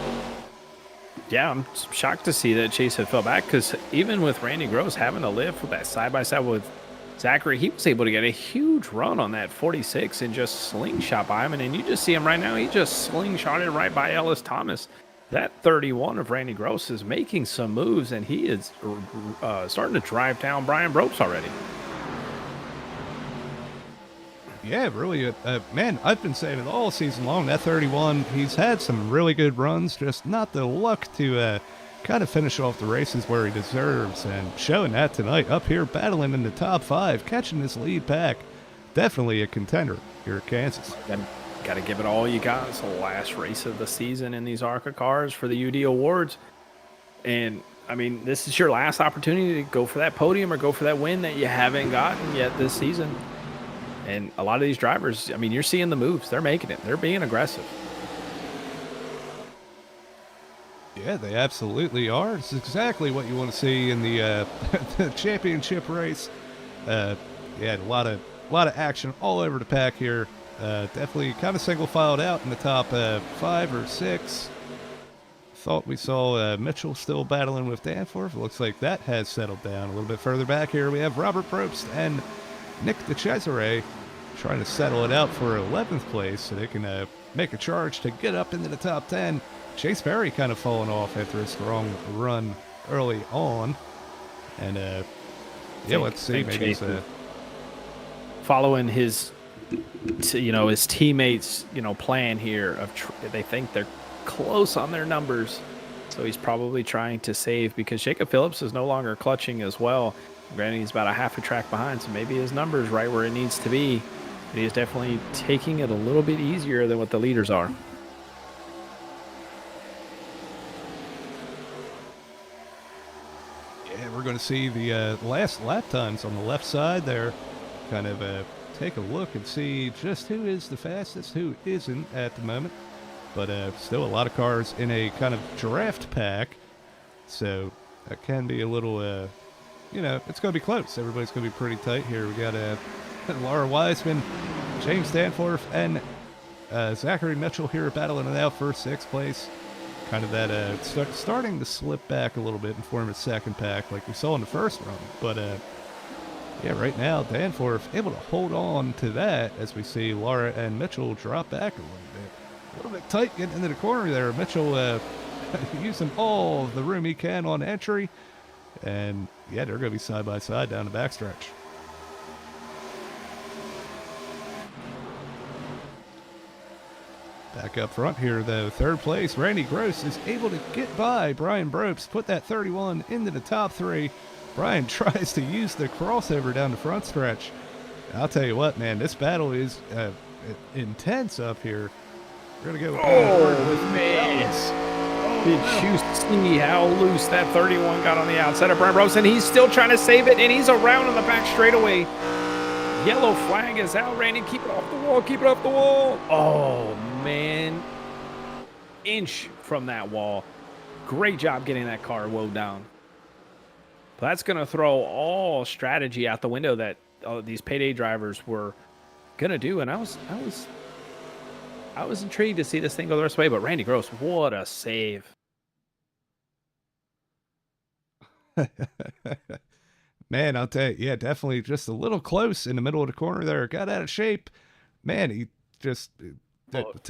S3: Yeah, I'm shocked to see that Chase had fell back, because even with Randy Gross having to lift with that side-by-side with Zachary, he was able to get a huge run on that 46 and just slingshot by him. And then you just see him right now. He just slingshotted right by Ellis Thomas. That 31 of Randy Gross is making some moves, and he is starting to drive down Brian Brooks already.
S2: Yeah, really. Man, I've been saying it all season long. That 31, he's had some really good runs, just not the luck to kind of finish off the races where he deserves, and showing that tonight up here battling in the top 5, catching this lead back. Definitely a contender here at Kansas.
S3: Got to give it all you got. It's the last race of the season in these ARCA cars for the UD Awards. And, this is your last opportunity to go for that podium or go for that win that you haven't gotten yet this season. And a lot of these drivers, you're seeing the moves. They're making it. They're being aggressive.
S2: Yeah, they absolutely are. It's exactly what you want to see in the, the championship race. Yeah, a lot of action all over the pack here. Definitely kind of single filed out in the top 5 or 6. Thought we saw Mitchell still battling with Danforth. Looks like that has settled down. A little bit further back here, we have Robert Probst and Nick DeCesare trying to settle it out for 11th place so they can make a charge to get up into the top 10. Chase Berry kind of falling off after a strong run early on. And, let's see. Maybe it's
S3: following his, his teammates, plan here of they think they're close on their numbers. So he's probably trying to save, because Jacob Phillips is no longer clutching as well. Granted, he's about a half a track behind, so maybe his number's right where it needs to be. But he is definitely taking it a little bit easier than what the leaders are.
S2: We're going to see the last lap times on the left side there. Kind of take a look and see just who is the fastest, who isn't at the moment. But still a lot of cars in a kind of draft pack. So that can be a little, it's going to be close. Everybody's going to be pretty tight here. We got Laura Wiseman, James Danforth, and Zachary Mitchell here battling it out for 6th place. Kind of that starting to slip back a little bit and form a second pack like we saw in the first run. But yeah, right now Danforth able to hold on to that as we see Laura and Mitchell drop back a little bit tight getting into the corner there. Mitchell using all the room he can on entry, and yeah, they're going to be side by side down the backstretch. Back up front here, though, 3rd place, Randy Gross is able to get by Brian Brooks, put that 31 into the top 3. Brian tries to use the crossover down the front stretch. I'll tell you what, man, this battle is intense up here. We're going to go
S3: Oh,
S2: with
S3: man.
S2: Phelps.
S3: Did you see how loose that 31 got on the outside of Brian Robson? He's still trying to save it, and he's around on the back straightaway. Yellow flag is out, Randy. Keep it off the wall. Keep it off the wall. Oh, man. Inch from that wall. Great job getting that car woed down. But that's going to throw all strategy out the window that these payday drivers were going to do. And I was intrigued to see this thing go the rest of the way. But Randy Gross, what a save.
S2: Man, I'll tell you, yeah, definitely just a little close in the middle of the corner there. Got out of shape. Man, he just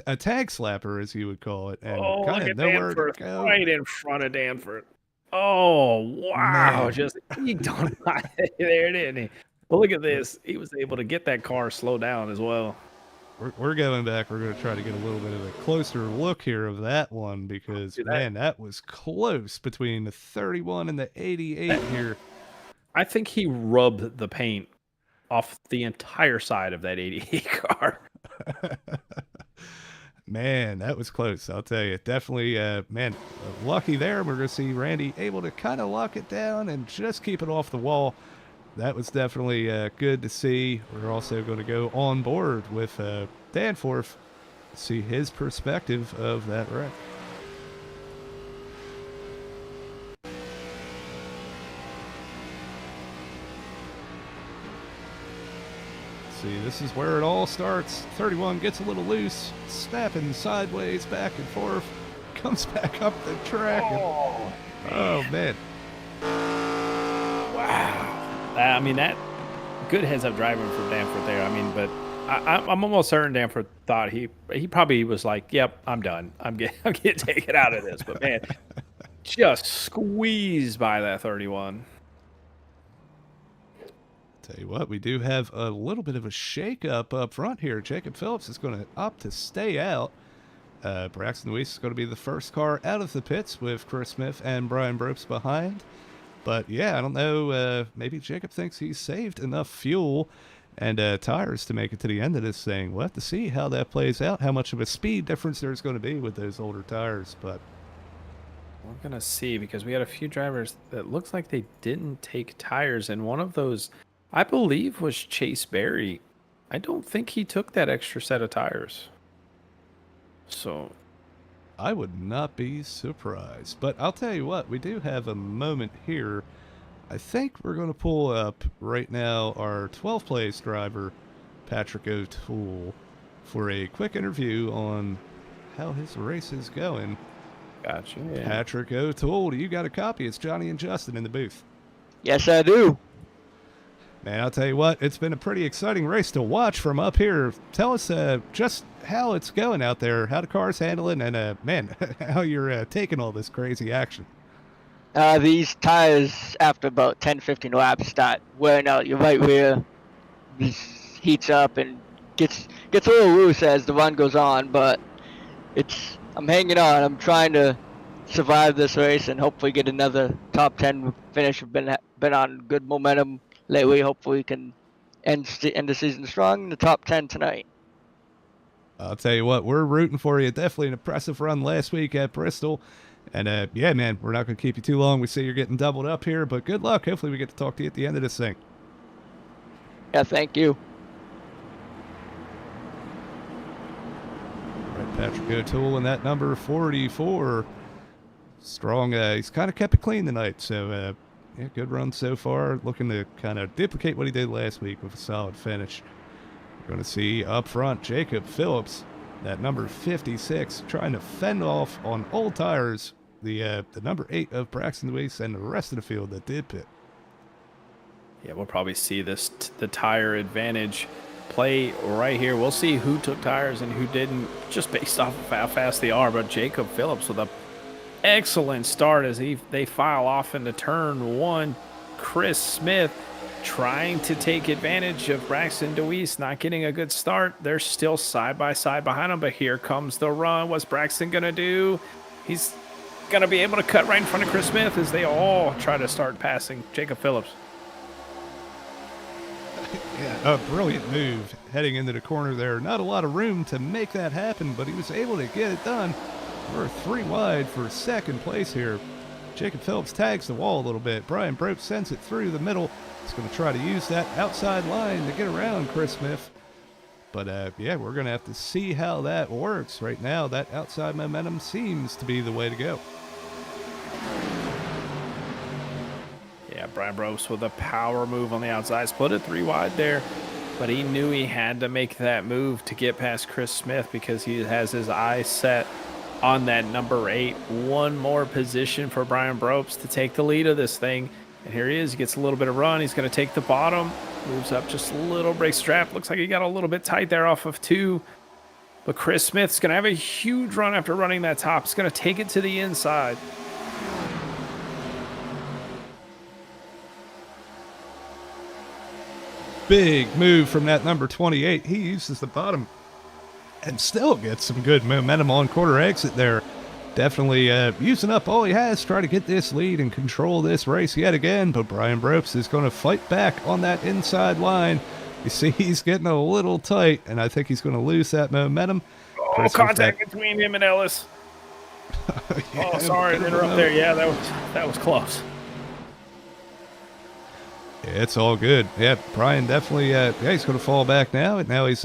S2: a tag slapper, as you would call it. And
S3: Look at
S2: nowhere
S3: Danforth
S2: to go.
S3: right in front of Danforth. Oh, wow.
S2: Man.
S3: Just he don't there it is. Well, look at this. He was able to get that car slow down as well.
S2: We're going back. We're going to try to get a little bit of a closer look here of that one because, man, that was close between the 31 and the 88 here.
S3: I think he rubbed the paint off the entire side of that 88 car.
S2: Man, that was close. I'll tell you. Definitely, man, lucky there. We're going to see Randy able to kind of lock it down and just keep it off the wall. That was definitely good to see. We're also going to go on board with Danforth to see his perspective of that wreck. See, this is where it all starts. 31 gets a little loose, snapping sideways back and forth, comes back up the track. Oh, man.
S3: Wow. I mean, that good heads-up driving for Danforth there. I mean, but I'm almost certain Danforth thought he probably was like, yep, I'm done. I'm getting taken out of this. But, man, just squeezed by that 31.
S2: Tell you what, we do have a little bit of a shake-up up front here. Jacob Phillips is going to opt to stay out. Braxton Weiss is going to be the first car out of the pits with Chris Smith and Brian Brobst behind. But, yeah, I don't know. Maybe Jacob thinks he's saved enough fuel and tires to make it to the end of this thing. We'll have to see how that plays out, how much of a speed difference there's going to be with those older tires. But
S3: we're going to see because we had a few drivers that looks like they didn't take tires, and one of those – I believe was Chase Berry. I don't think he took that extra set of tires. So
S2: I would not be surprised. But I'll tell you what, we do have a moment here. I think we're going to pull up right now our 12th place driver, Patrick O'Toole, for a quick interview on how his race is going.
S3: Gotcha. Yeah.
S2: Patrick O'Toole, you got a copy. It's Johnny and Justin in the booth.
S4: Yes, I do.
S2: Man, I'll tell you what, it's been a pretty exciting race to watch from up here. Tell us just how it's going out there, how the car's handling, and, man, how you're taking all this crazy action.
S4: These tires, after about 10, 15 laps, start wearing out your right rear. This heats up and gets a little loose as the run goes on, but I'm hanging on. I'm trying to survive this race and hopefully get another top 10 finish. We've been on good momentum lately. Hopefully we can end the season strong in the top 10 tonight.
S2: I'll tell you what, we're rooting for you. Definitely an impressive run last week at Bristol. And, yeah, man, we're not going to keep you too long. We see you're getting doubled up here, but good luck. Hopefully we get to talk to you at the end of this thing.
S4: Yeah, thank you.
S2: All right, Patrick O'Toole in that number 44. Strong. He's kind of kept it clean tonight, so, yeah, good run so far. Looking to kind of duplicate what he did last week with a solid finish. We're going to see up front Jacob Phillips, that number 56, trying to fend off on old tires the number 8 of Braxton Weiss and the rest of the field that did pit.
S3: Yeah, we'll probably see the tire advantage play right here. We'll see who took tires and who didn't, just based off of how fast they are. But Jacob Phillips with a excellent start as they file off into turn 1. Chris Smith trying to take advantage of Braxton DeWeese not getting a good start. They're still side by side behind him, but here comes the run. What's Braxton gonna do? He's gonna be able to cut right in front of Chris Smith as they all try to start passing Jacob Phillips.
S2: Yeah, a brilliant move heading into the corner there. Not a lot of room to make that happen, but he was able to get it done. We're 3 wide for second place here. Jacob Phillips tags the wall a little bit. Brian Brope sends it through the middle. He's going to try to use that outside line to get around Chris Smith. But, yeah, we're going to have to see how that works. Right now, that outside momentum seems to be the way to go.
S3: Yeah, Brian Brobst with a power move on the outside. Split it 3 wide there. But he knew he had to make that move to get past Chris Smith because he has his eyes set on that number 8. One more position for Brian Brobst to take the lead of this thing. And here he is. He gets a little bit of run. He's going to take the bottom. Moves up just a little, breaks strap. Looks like he got a little bit tight there off of 2. But Chris Smith's going to have a huge run after running that top. He's going to take it to the inside.
S2: Big move from that number 28. He uses the bottom and still gets some good momentum on quarter exit there. Definitely using up all he has to try to get this lead and control this race yet again. But Brian Brobst is going to fight back on that inside line. You see he's getting a little tight, and I think he's going to lose that momentum.
S3: Oh, contact between him and Ellis.
S2: Yeah,
S3: oh, sorry to interrupt there. Yeah, that was close.
S2: Yeah, it's all good. Yeah, Brian definitely, he's going to fall back now. And now he's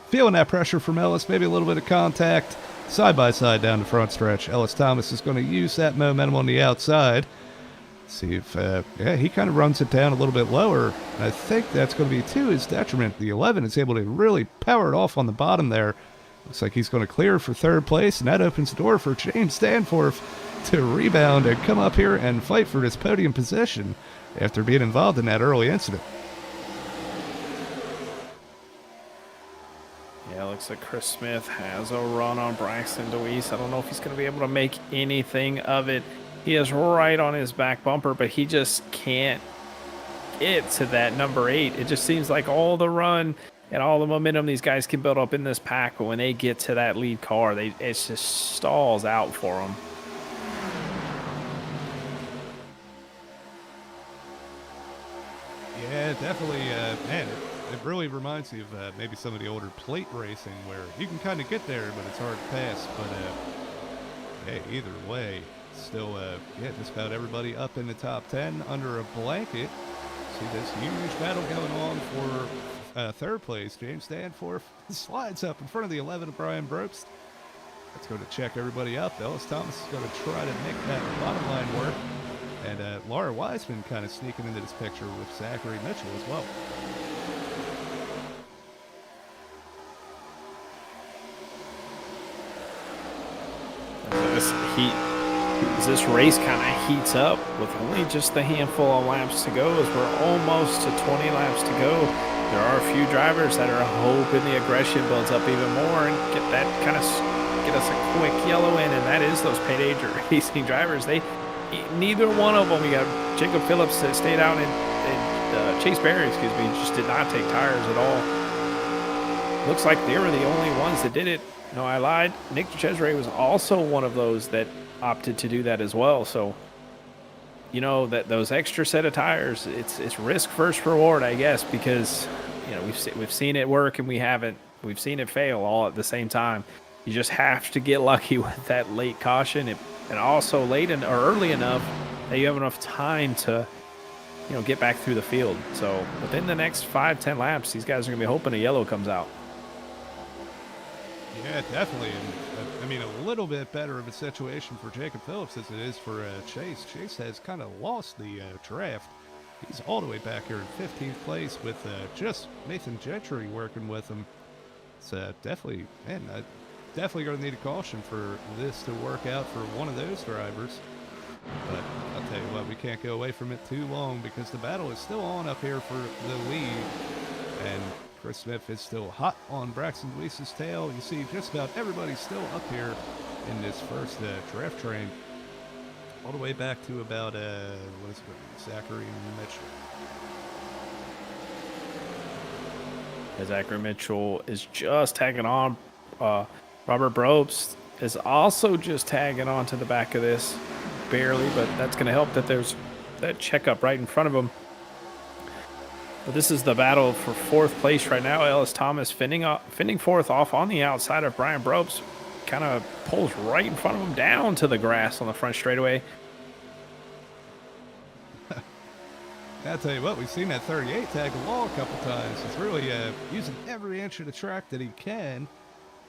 S2: feeling that pressure from Ellis, maybe a little bit of contact. Side by side down the front stretch. Ellis Thomas is going to use that momentum on the outside. See if, he kind of runs it down a little bit lower. And I think that's going to be to his detriment. The 11 is able to really power it off on the bottom there. Looks like he's going to clear for third place, and that opens the door for James Danforth to rebound and come up here and fight for this podium position after being involved in that early incident.
S3: Yeah, looks like Chris Smith has a run on Braxton DeWeese. I don't know if he's going to be able to make anything of it. He is right on his back bumper, but he just can't get to that number 8. It just seems like all the run and all the momentum these guys can build up in this pack, but when they get to that lead car, it just stalls out for them.
S2: Yeah, definitely, man, it really reminds me of maybe some of the older plate racing where you can kind of get there, but it's hard to pass. But, hey, either way, still, just about everybody up in the top 10 under a blanket. See this huge battle going on for third place. James Danforth slides up in front of the 11 of Brian Brobst. Let's go to check everybody up. Ellis Thomas is going to try to make that bottom line work. And Laura Wiseman kind of sneaking into this picture with Zachary Mitchell as well.
S3: As this race kind of heats up with only just a handful of laps to go, as we're almost to 20 laps to go, there are a few drivers that are hoping the aggression builds up even more and get us a quick yellow in, and that is those payday racing drivers. Neither one of them. We got Jacob Phillips that stayed out, and Chase Berry, just did not take tires at all. Looks like they were the only ones that did it. No, I lied. Nick Cesare was also one of those that opted to do that as well. So, that those extra set of tires, it's risk first reward, I guess, because we've seen it work and we've seen it fail all at the same time. You just have to get lucky with that late caution. And also early enough that you have enough time to, get back through the field. So within the next 5-10 laps, these guys are going to be hoping a yellow comes out.
S2: Yeah, definitely. And, a little bit better of a situation for Jacob Phillips as it is for Chase. Chase has kind of lost the draft. He's all the way back here in 15th place with just Nathan Gentry working with him. It's definitely going to need a caution for this to work out for one of those drivers. But I'll tell you what, we can't go away from it too long because the battle is still on up here for the lead. And Chris Smith is still hot on Braxton DeWeese's tail. You see just about everybody still up here in this first draft train. All the way back to about, Zachary Mitchell.
S3: Zachary Mitchell is just tagging on. Robert Brobst is also just tagging on to the back of this, barely, but that's going to help that there's that checkup right in front of him. But this is the battle for 4th place right now. Ellis Thomas finning 4th off on the outside of Brian Brobst. Kind of pulls right in front of him down to the grass on the front straightaway.
S2: I'll tell you what, we've seen that 38 tag the wall a couple times. He's really using every inch of the track that he can.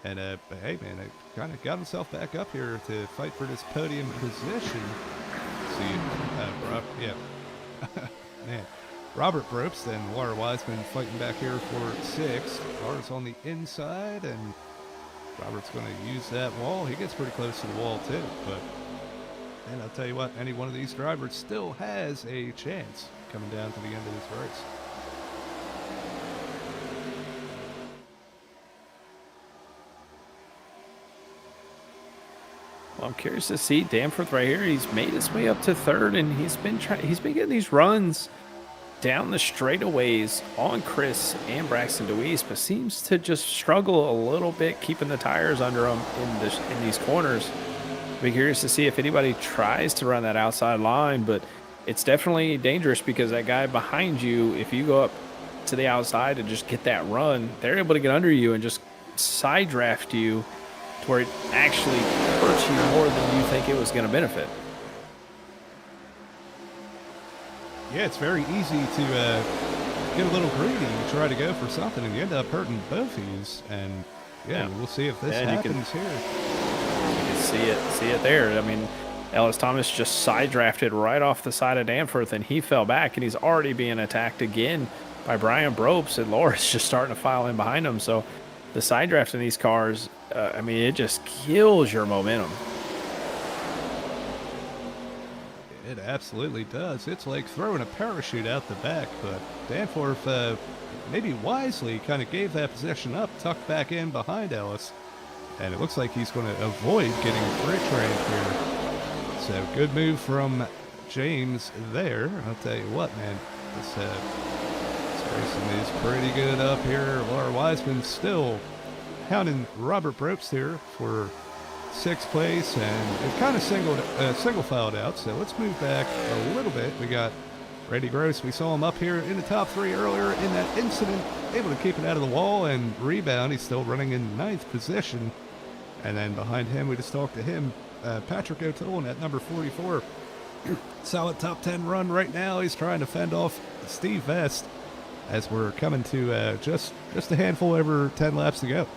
S2: And, hey, man, kind of got himself back up here to fight for this podium position. See, yeah. Man, Robert Brobst and Laura Wiseman fighting back here for 6th. Laura's on the inside, and Robert's going to use that wall. He gets pretty close to the wall, too. But, and I'll tell you what, any one of these drivers still has a chance coming down to the end of this race.
S3: Well, I'm curious to see Danforth right here. He's made his way up to 3rd, and he's been getting these runs down the straightaways on Chris and Braxton DeWeese, but seems to just struggle a little bit keeping the tires under him in these corners. Be curious to see if anybody tries to run that outside line, but it's definitely dangerous because that guy behind you, if you go up to the outside and just get that run, they're able to get under you and just side draft you to where it actually hurts you more than you think it was going to benefit.
S2: Yeah, it's very easy to get a little greedy and try to go for something, and you end up hurting both of these. And yeah, we'll see if this happens here.
S3: You can see it there. I mean, Ellis Thomas just side drafted right off the side of Danforth, and he fell back, and he's already being attacked again by Brian Brobst, and Laura's just starting to file in behind him. So the side draft in these cars, I mean, it just kills your momentum.
S2: It absolutely does. It's like throwing a parachute out the back, but Danforth maybe wisely kind of gave that position up, tucked back in behind Ellis, and it looks like he's going to avoid getting freight trained here. So good move from James there. I'll tell you what, man, this racing is pretty good up here. Laura Wiseman still hounding Robert Brobst here for 6th place, and it kind of single filed out. So let's move back a little bit. We got Randy Gross. We saw him up here in the top 3 earlier in that incident, able to keep it out of the wall and rebound. He's still running in 9th position. And then behind him, we just talked to him, Patrick O'Toole at number 44. Solid top 10 run right now. He's trying to fend off Steve Vest as we're coming to just a handful over 10 laps to go.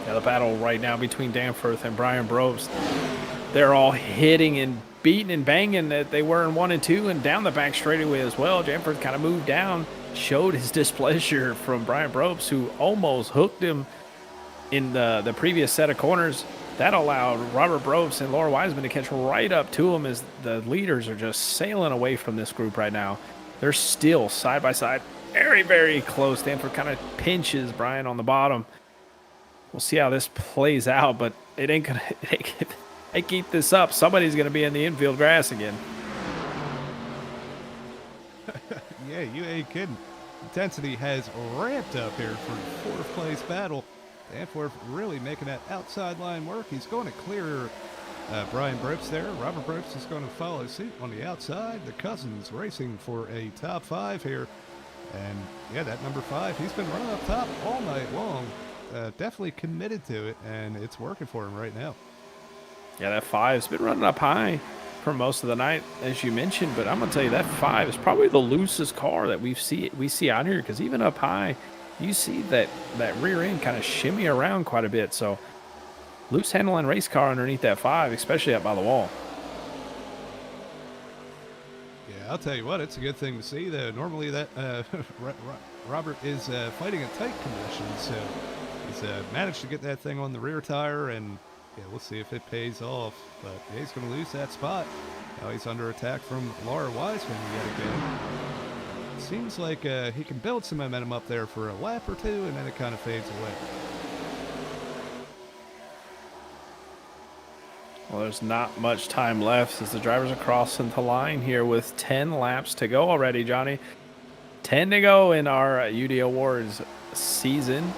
S3: Yeah, the battle right now between Danforth and Brian Brobst, they're all hitting and beating and banging that they were in 1 and 2 and down the back straightaway as well. Danforth kind of moved down, showed his displeasure from Brian Brobst, who almost hooked him in the previous set of corners. That allowed Robert Brobst and Laura Wiseman to catch right up to him as the leaders are just sailing away from this group right now. They're still side by side, very, very close. Danforth kind of pinches Brian on the bottom. We'll see how this plays out, but it ain't gonna. They keep this up, somebody's gonna be in the infield grass again.
S2: Yeah, you ain't kidding. Intensity has ramped up here for 4th place battle. Danforth really making that outside line work. He's going to clear Brian Brobst there. Robert Brobst is going to follow suit on the outside. The Cousins racing for a top 5 here. And yeah, that number 5, he's been running up top all night long. Definitely committed to it, and it's working for him right now.
S3: Yeah, that 5's been running up high for most of the night, as you mentioned, but I'm going to tell you that 5 is probably the loosest car that we see out here, because even up high, you see that rear end kind of shimmy around quite a bit. So loose handling race car underneath that 5, especially up by the wall.
S2: Yeah, I'll tell you what, it's a good thing to see, though. Normally that Robert is fighting a tight condition, so he's managed to get that thing on the rear tire, and yeah, we'll see if it pays off. But yeah, he's going to lose that spot. Now he's under attack from Laura Wiseman yet again. Seems like he can build some momentum up there for a lap or two, and then it kind of fades away.
S3: Well, there's not much time left as the drivers are crossing the line here with 10 laps to go already, Johnny. 10 to go in our UD Awards season.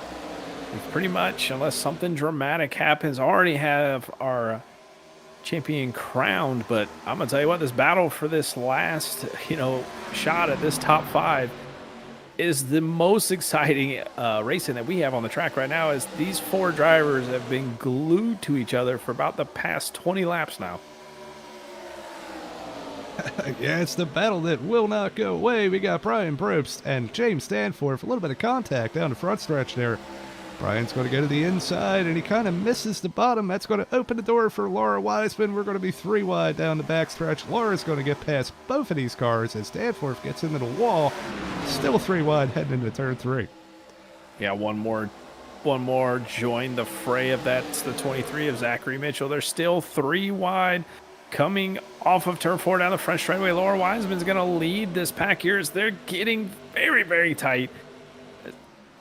S3: We've pretty much, unless something dramatic happens, already have our champion crowned. But I'm gonna tell you what, this battle for this last, shot at this top 5 is the most exciting racing that we have on the track right now. Is these 4 drivers have been glued to each other for about the past 20 laps now.
S2: Yeah, it's the battle that will not go away. We got Brian Probst and James Danforth. A little bit of contact down the front stretch there. Brian's going to go to the inside, and he kind of misses the bottom. That's going to open the door for Laura Wiseman. We're going to be 3 wide down the backstretch. Laura's going to get past both of these cars as Danforth gets into the wall. Still 3 wide heading into turn 3.
S3: Yeah, one more join the fray of that. It's the 23 of Zachary Mitchell. They're still 3 wide. Coming off of turn 4 down the front straightaway, Laura Wiseman's going to lead this pack here as they're getting very, very tight.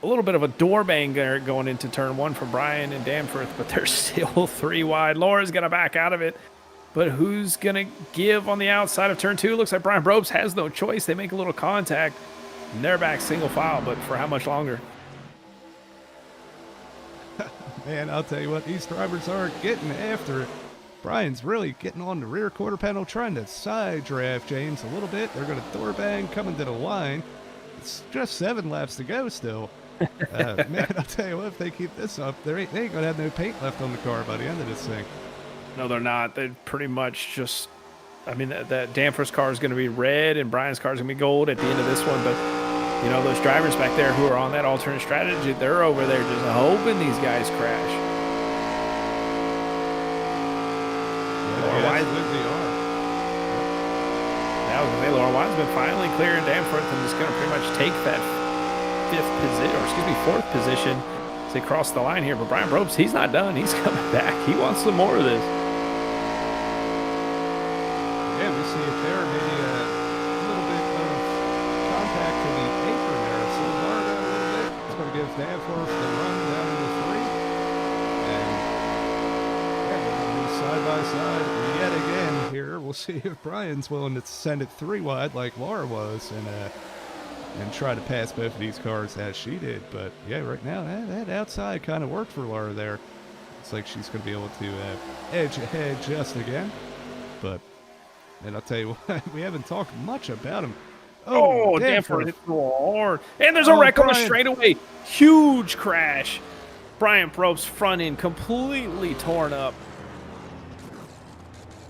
S3: A little bit of a door bang there going into turn 1 for Brian and Danforth, but they're still 3 wide. Laura's going to back out of it, but who's going to give on the outside of turn 2? Looks like Brian Probst has no choice. They make a little contact, and they're back single file, but for how much longer?
S2: Man, I'll tell you what, these drivers are getting after it. Brian's really getting on the rear quarter panel, trying to side draft James a little bit. They're going to door bang, coming to the line. It's just 7 laps to go still. Man, I'll tell you what, if they keep this up, they ain't going to have no paint left on the car by the end of this thing.
S3: No, they're not. They're pretty much just, that Danforth's car is going to be red and Brian's car is going to be gold at the end of this one. But, those drivers back there who are on that alternate strategy, they're over there just hoping these guys crash. Laura Wiseman finally clearing Danforth and just going to pretty much take that 4th position as they cross the line here. But Brian Probst, he's not done. He's coming back. He wants some more of this.
S2: Yeah, we see it there. Maybe a little bit of contact to the apron there. So hard out a little bit. It's going to give Danforth the run down into 3. And side by side yet again here. We'll see if Brian's willing to send it 3 wide like Laura was and try to pass both of these cars as she did. But yeah, right now that outside kind of worked for Laura there. It's like she's going to be able to edge ahead just again. But, and I'll tell you what, we haven't talked much about him.
S3: Oh, Danforth hit the wall. And there's a wreck on the straightaway. Huge crash. Brian Probst's front end completely torn up.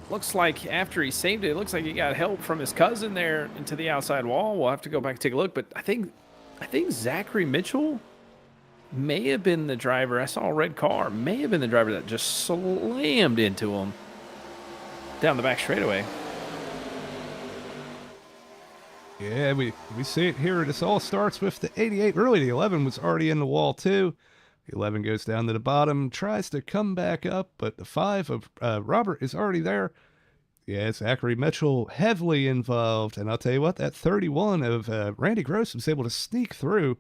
S3: Looks like after he saved it, it looks like he got help from his cousin there into the outside wall. We'll have to go back and take a look. But I think Zachary Mitchell may have been the driver. I saw a red car. May have been the driver that just slammed into him down the back straightaway.
S2: Yeah, we see it here. This all starts with the 88. Really, the 11 was already in the wall too. The 11 goes down to the bottom, tries to come back up, but the 5 of Robert is already there. Yeah, Zachary Mitchell heavily involved. And I'll tell you what, that 31 of Randy Gross was able to sneak through,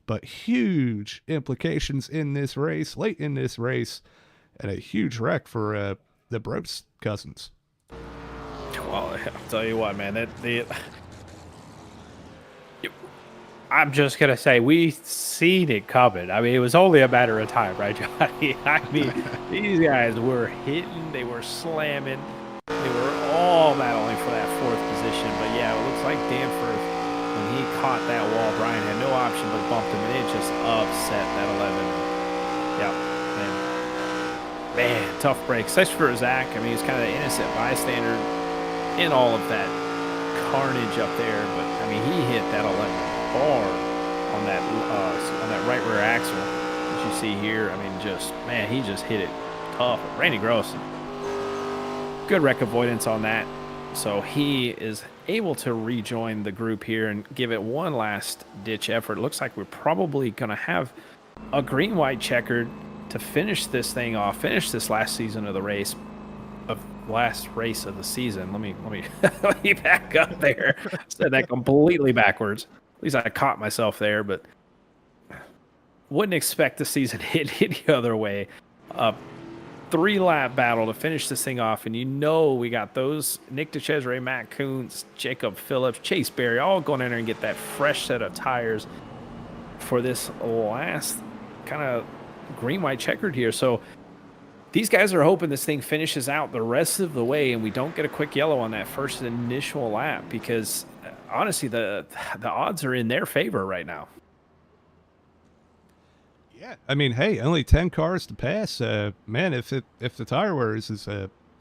S2: but huge implications in this race, late in this race, and a huge wreck for the Probst cousins.
S3: Well, I'll tell you what, man, I'm just going to say, we seen it coming. It was only a matter of time, right, Johnny? These guys were hitting, they were slamming, they were all battling for that 4th position. But yeah, it looks like Danforth, when he caught that wall, Brian had no option but bumped him, and it just upset that 11. Yeah, man, tough break, especially for Zach. He was kind of the innocent bystander in all of that carnage up there, but he hit that 11 hard on that right rear axle, as you see here. He just hit it tough. Randy Gross, good wreck avoidance on that, so he is able to rejoin the group here and give it one last ditch effort. It looks like we're probably going to have a green-white checkered to finish this thing off, finish this last race of the season. Let me let me back up there. Said that completely backwards. At least I caught myself there, but wouldn't expect the season hit any other way. 3-lap battle to finish this thing off, and we got those Nick DeCesare, Matt Coons, Jacob Phillips, Chase Berry all going in there and get that fresh set of tires for this last kind of green-white checkered here. So These guys are hoping this thing finishes out the rest of the way and we don't get a quick yellow on that first initial lap because honestly, the odds are in their favor right now.
S2: Yeah, I mean, hey, only 10 cars to pass. Man, if the tire wear is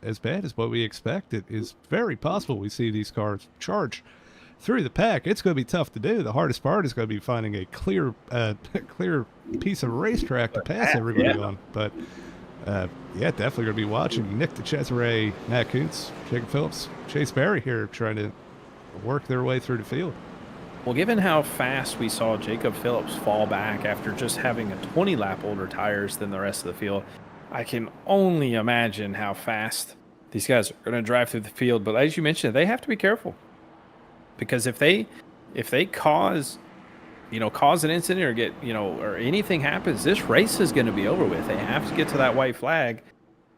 S2: as bad as what we expect, it is very possible we see these cars charge through the pack. It's going to be tough to do. The hardest part is going to be finding a clear piece of racetrack to pass everybody on. But yeah, definitely going to be watching Nick DeCesare, Matt Kuntz, Jacob Phillips, Chase Berry here trying to work their way through the field.
S3: Well, given how fast we saw Jacob Phillips fall back after just having a 20 lap older tires than the rest of the field, I can only imagine how fast these guys are going to drive through the field. But as you mentioned, they have to be careful because if they cause an incident or get, or anything happens, this race is going to be over with. They have to get to that white flag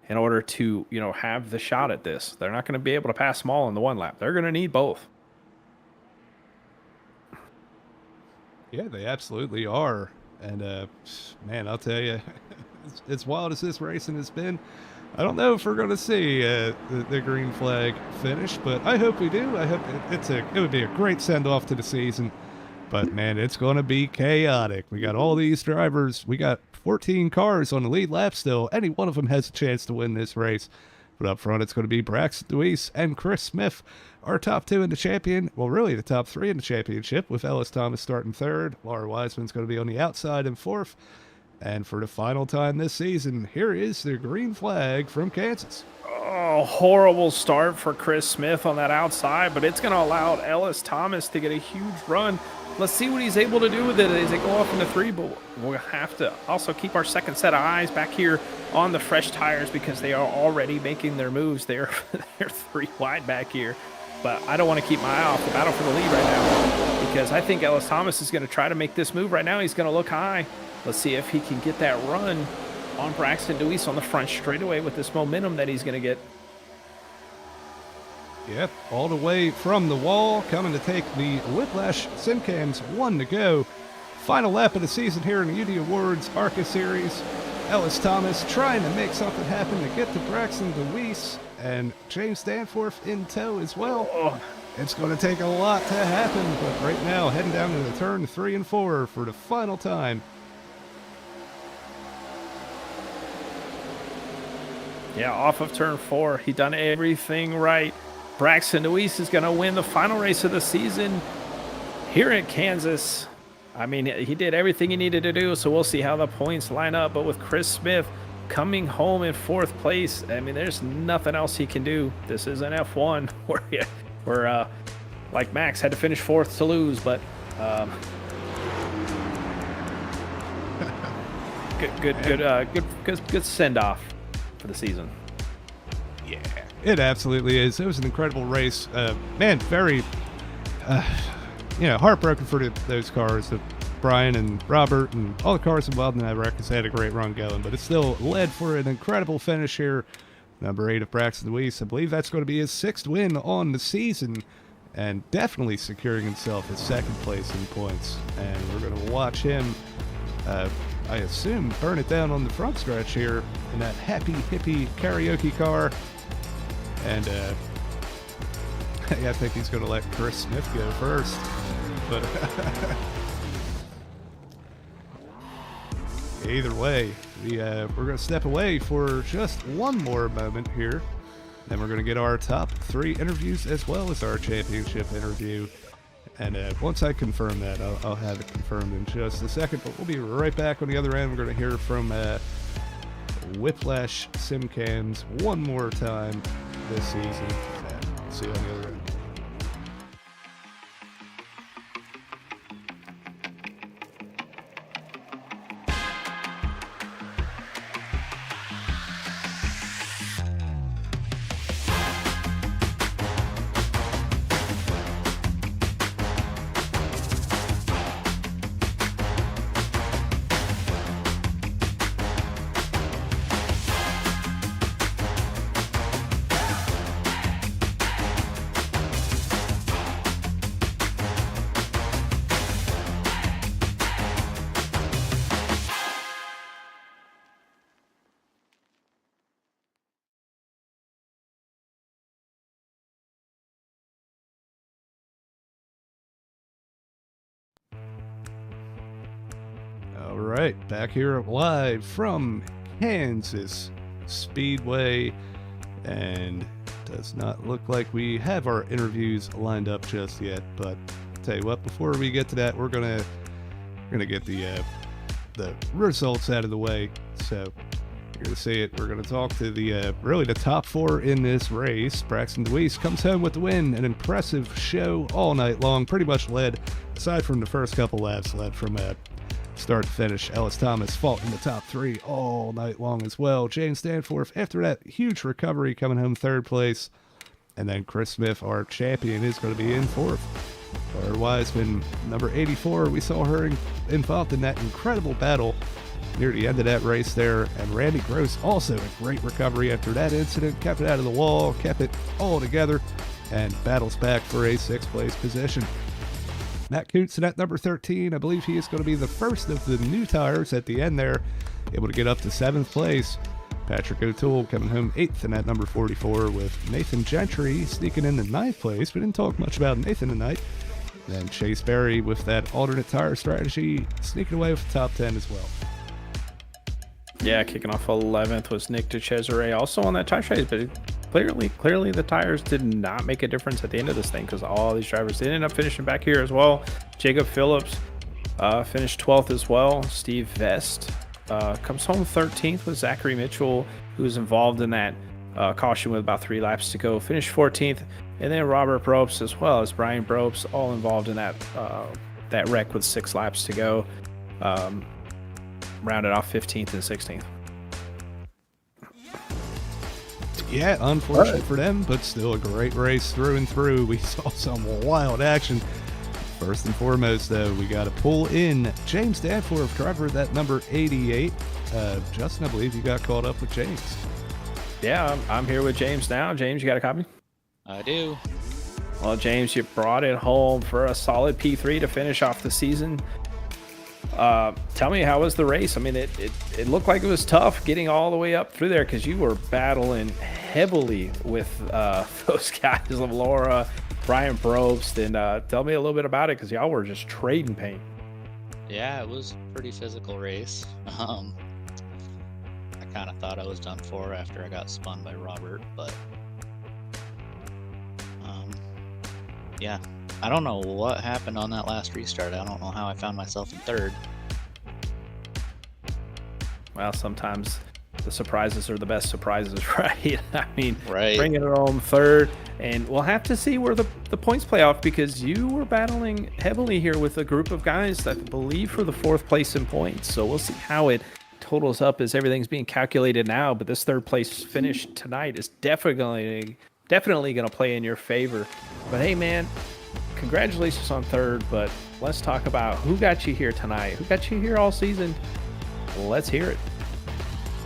S3: in order to, have the shot at this. They're not going to be able to pass Small in the one lap. They're going to need both.
S2: Yeah, they absolutely are. And, man, I'll tell you, as wild as this racing has been, I don't know if we're going to see the green flag finish, but I hope we do. I hope it would be a great send-off to the season. But, man, it's going to be chaotic. We got all these drivers. We got 14 cars on the lead lap still. Any one of them has a chance to win this race. But up front, it's going to be Braxton Deweese and Chris Smith, our top two in the champion. Well, really the top three in the championship, with Ellis Thomas starting third. Laura Wiseman's going to be on the outside in fourth. And for the final time this season, here is the green flag from Kansas.
S3: Oh, horrible start for Chris Smith on that outside, but it's going to allow Ellis Thomas to get a huge run. Let's see what he's able to do with it as they go off into three, but we'll have to also keep our second set of eyes back here on the fresh tires because they are already making their moves. They're 3 wide back here, but I don't want to keep my eye off the battle for the lead right now because I think Ellis Thomas is going to try to make this move right now. He's going to look high. Let's see if he can get that run on Braxton Deweese on the front straightaway with this momentum that he's going to get.
S2: Yep, all the way from the wall, coming to take the Whiplash Simcams, 1 to go. Final lap of the season here in the UD Awards ARCA Series. Ellis Thomas trying to make something happen to get to Braxton Deweese and James Danforth in tow as well.
S3: Oh.
S2: It's going to take a lot to happen, but right now heading down to the turn 3 and 4 for the final time.
S3: Yeah, off of turn 4, he done everything right. Braxton Deweese is going to win the final race of the season here in Kansas. I mean, he did everything he needed to do, so we'll see how the points line up. But with Chris Smith coming home in 4th place, I mean, there's nothing else he can do. This is an F1 where like Max had to finish 4th to lose, but good send-off for the season.
S2: Yeah, it absolutely is. It was an incredible race. Man, very, heartbroken for those cars. Brian and Robert and all the cars involved in that wreck has had a great run going, but it still led for an incredible finish here. Number 8 of Braxton Deweese. I believe that's going to be his 6th win on the season and definitely securing himself his 2nd place in points. And we're going to watch him, I assume, burn it down on the front stretch here in that happy hippie karaoke car. And I think he's going to let Chris Smith go first. But either way, we're going to step away for just one more moment here. Then we're going to get our top 3 interviews as well as our championship interview. And once I confirm that, I'll have it confirmed in just a second. But we'll be right back on the other end. We're going to hear from Whiplash Simcams one more time this season. See you on the other end. right, back here live from Kansas Speedway, and does not look like we have our interviews lined up just yet. But tell you what, before we get to that, we're gonna get the results out of the way. So you're gonna see it. We're gonna talk to the really the top four in this race. Braxton DeWeese comes home with the win. An impressive show all night long. Pretty much led, aside from the first couple laps, led from start to finish. Ellis Thomas fought in the top three all night long as well. James Danforth, after that huge recovery, coming home third place. And then Chris Smith, our champion, is going to be in fourth. Our Wiseman, number 84, we saw her involved in that incredible battle near the end of that race there. And Randy Gross, also a great recovery after that incident, kept it out of the wall, kept it all together, and battles back for a sixth place position. Matt Coutson at number 13, I believe he is going to be the first of the new tires at the end there, able to get up to seventh place. Patrick O'Toole coming home eighth in at number 44, with Nathan Gentry sneaking in the ninth place. We didn't talk much about Nathan tonight. Then Chase Berry with that alternate tire strategy, sneaking away with the top 10 as well.
S3: Yeah, kicking off 11th was Nick DeCesare, also on that tire strategy, but clearly the tires did not make a difference at the end of this thing, because all these drivers did end up finishing back here as well. Jacob Phillips finished 12th as well. Steve Vest comes home 13th with Zachary Mitchell, who was involved in that caution with about 3 laps to go, finished 14th. And then Robert Brobst as well as Brian Brobst, all involved in that wreck with 6 laps to go. Rounded off 15th and 16th.
S2: Yeah, unfortunate for them, but still a great race through and through. We saw some wild action. First and foremost, though, we got to pull in James Danforth, driver at that number 88. Justin, I believe you got caught up with James.
S3: Yeah, I'm here with James now. James, you got a copy?
S5: I do.
S3: Well, James, you brought it home for a solid P3 to finish off the season. Tell me, how was the race? I mean, it looked like it was tough getting all the way up through there, because you were battling heavily with those guys, Laura, Brian Probst, and tell me a little bit about it, because y'all were just trading paint.
S5: Yeah, it was a pretty physical race. I kind of thought I was done for after I got spun by Robert, but yeah, I don't know what happened on that last restart. I don't know how I found myself in third.
S3: Well, sometimes the surprises are the best surprises, right? I mean,
S5: Right.
S3: Bringing it home third, and we'll have to see where the points play off, because you were battling heavily here with a group of guys that I believe for the 4th place in points. So we'll see how it totals up as everything's being calculated now. But this 3rd place finish tonight is definitely going to play in your favor. But hey, man, congratulations on 3rd. But let's talk about who got you here tonight. Who got you here all season? Let's hear it.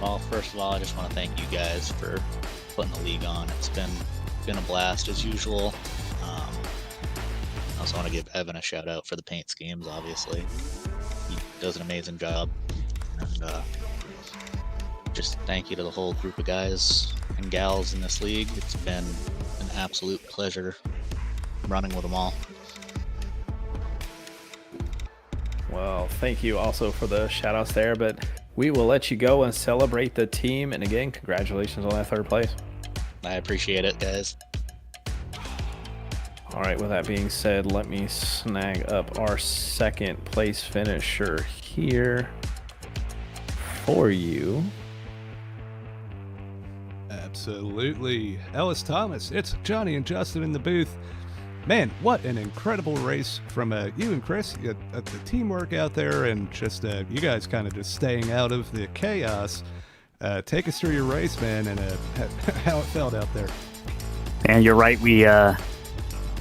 S5: Well, first of all, I just want to thank you guys for putting the league on. It's been a blast as usual. I also want to give Evan a shout out for the paint schemes. Obviously, he does an amazing job, and just thank you to the whole group of guys and gals in this league. It's been an absolute pleasure running with them all.
S3: Well, thank you also for the shout outs there, but we will let you go and celebrate the team. And again, congratulations on that 3rd place.
S5: I appreciate it, guys.
S3: All right, with that being said, let me snag up our 2nd place finisher here for you.
S2: Absolutely. Ellis Thomas, it's Johnny and Justin in the booth. Man, what an incredible race from you and Chris, the teamwork out there, and just you guys kind of just staying out of the chaos. Take us through your race, man, and how it felt out there.
S6: And you're right, we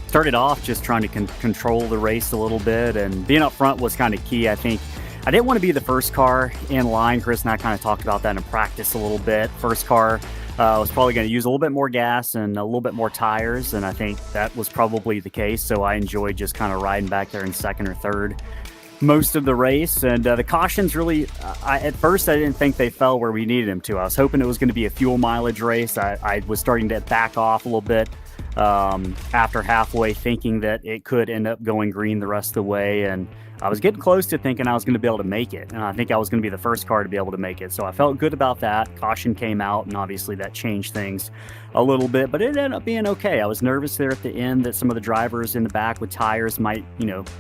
S6: started off just trying to control the race a little bit, and being up front was kind of key. I think I didn't want to be the first car in line. Chris and I kind of talked about that in practice a little bit. First car was probably going to use a little bit more gas and a little bit more tires, and I think that was probably the case. So I enjoyed just kind of riding back there in 2nd or 3rd most of the race. And the cautions really, at first I didn't think they fell where we needed them to. I was hoping it was going to be a fuel mileage race. I was starting to back off a little bit after halfway, thinking that it could end up going green the rest of the way. And I was getting close to thinking I was going to be able to make it. And I think I was going to be the first car to be able to make it. So I felt good about that. Caution came out, and obviously that changed things a little bit, but it ended up being okay. I was nervous there at the end that some of the drivers in the back with tires might,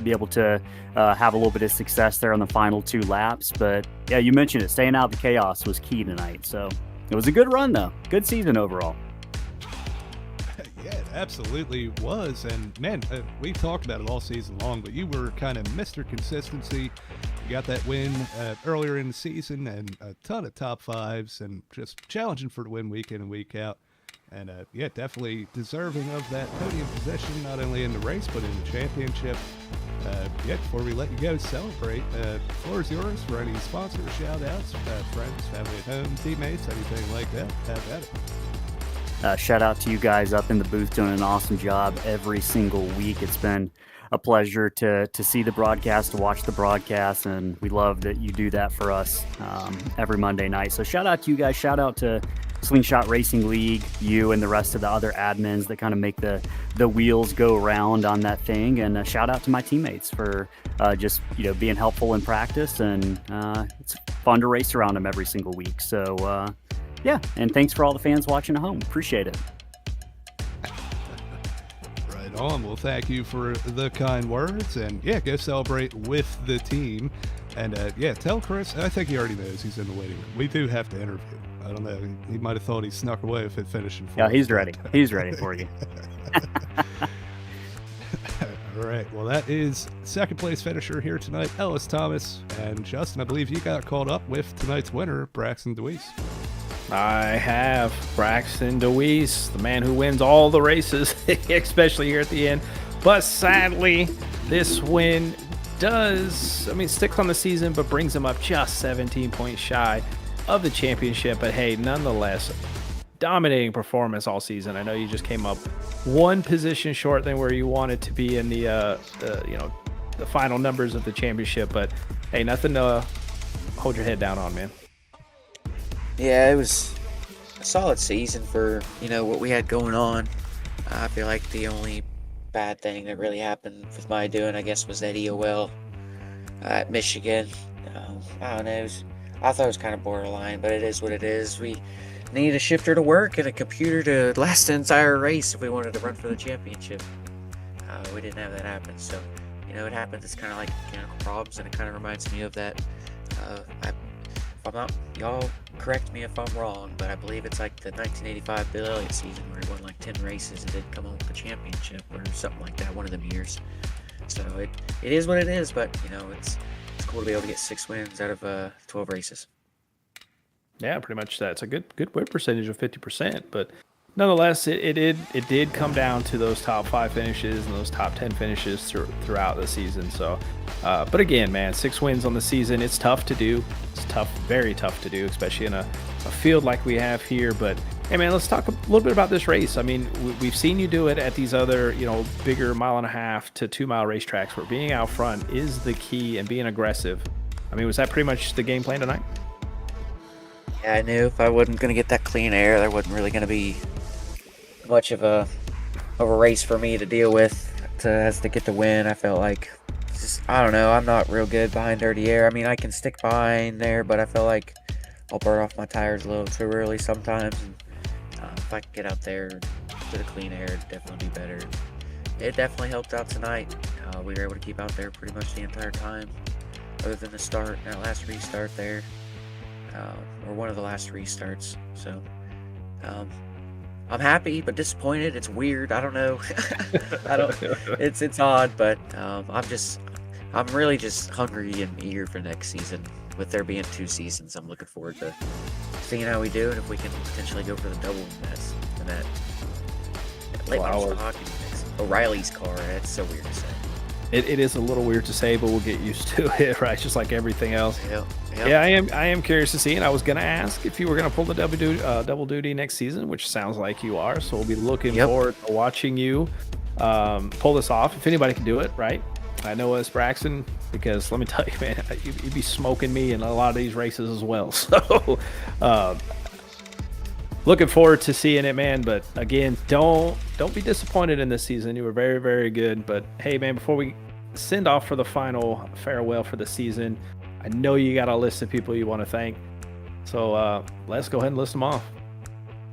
S6: be able to have a little bit of success there on the final 2 laps. But yeah, you mentioned it. Staying out of the chaos was key tonight. So it was a good run, though. Good season overall.
S2: Yeah, it absolutely was. And man, we've talked about it all season long, but you were kind of Mr. Consistency. You got that win earlier in the season and a ton of top 5s and just challenging for the win week in and week out. And yeah, definitely deserving of that podium position, not only in the race, but in the championship. Yeah, before we let you go celebrate, the floor is yours for any sponsor shout outs, friends, family at home, teammates, anything like that. Have at it.
S6: Shout out to you guys up in the booth doing an awesome job every single week. It's been a pleasure to see the broadcast, to watch the broadcast, and we love that you do that for us every Monday night. So shout out to you guys. Shout out to Slingshot Racing League, you and the rest of the other admins that kind of make the wheels go round on that thing. And shout out to my teammates for just being helpful in practice, and it's fun to race around them every single week. So yeah, and thanks for all the fans watching at home. Appreciate it.
S2: Right on. Well, thank you for the kind words, and yeah, go celebrate with the team. And yeah, tell Chris, I think he already knows he's in the waiting room. We do have to interview him. I don't know. He might have thought he snuck away if it finished in 4th.
S6: Yeah, he's ready. He's ready for you.
S2: All right. Well, that is second place finisher here tonight, Ellis Thomas. And Justin, I believe you got caught up with tonight's winner, Braxton DeWeese.
S3: I have Braxton DeWeese, the man who wins all the races, especially here at the end. But sadly, this win sticks on the season, but brings him up just 17 points shy of the championship. But hey, nonetheless, dominating performance all season. I know you just came up 1 position short than where you wanted to be in the final numbers of the championship. But hey, nothing to hold your head down on, man.
S7: Yeah, it was a solid season for, what we had going on. I feel like the only bad thing that really happened with my doing, I guess, was that EOL at Michigan. I don't know. I thought it was kind of borderline, but it is what it is. We needed a shifter to work and a computer to last the entire race if we wanted to run for the championship. We didn't have that happen, so, it happened. It's kind of like mechanical problems, and it kind of reminds me of that. If I'm not, y'all correct me if I'm wrong, but I believe it's like the 1985 Bill Elliott season where he won like 10 races and didn't come home with the championship or something like that one of them years. So it is what it is, but it's cool to be able to get 6 wins out of 12 races.
S3: Yeah, pretty much that. It's a good win percentage of 50%, but nonetheless, it did come down to those top 5 finishes and those top 10 finishes throughout the season. So, but again, man, 6 wins on the season, it's tough to do. It's tough, very tough to do, especially in a field like we have here. But hey, man, let's talk a little bit about this race. I mean, we've seen you do it at these other, bigger 1.5 to 2 mile racetracks where being out front is the key and being aggressive. I mean, was that pretty much the game plan tonight?
S7: Yeah, I knew if I wasn't going to get that clean air, there wasn't really going to be much of a race for me to deal with to get the win. I felt like, I don't know, I'm not real good behind dirty air. I mean, I can stick behind there, but I feel like I'll burn off my tires a little too early sometimes. And, if I could get out there to the clean air, it'd definitely be better. It definitely helped out tonight. We were able to keep out there pretty much the entire time, other than the start, that last restart there, or one of the last restarts. So, I'm happy but disappointed. It's weird. I don't know. It's odd, but I'm really just hungry and eager for next season. With there being 2 seasons, I'm looking forward to seeing how we do and if we can potentially go for the double in that late model hockey mix. O'Reilly's car. That's so weird to say.
S3: It is a little weird to say, but we'll get used to it, right? Just like everything else.
S7: Yep.
S3: Yeah, I am curious to see, and I was going to ask if you were going to pull the double duty next season, which sounds like you are. So we'll be looking forward to watching you pull this off. If anybody can do it, right? I know it's Braxton, because let me tell you, man, you'd be smoking me in a lot of these races as well. So looking forward to seeing it, man. But again, don't be disappointed in this season. You were very, very good. But hey, man, before we send off for the final farewell for the season, I know you got a list of people you want to thank. So let's go ahead and list them off.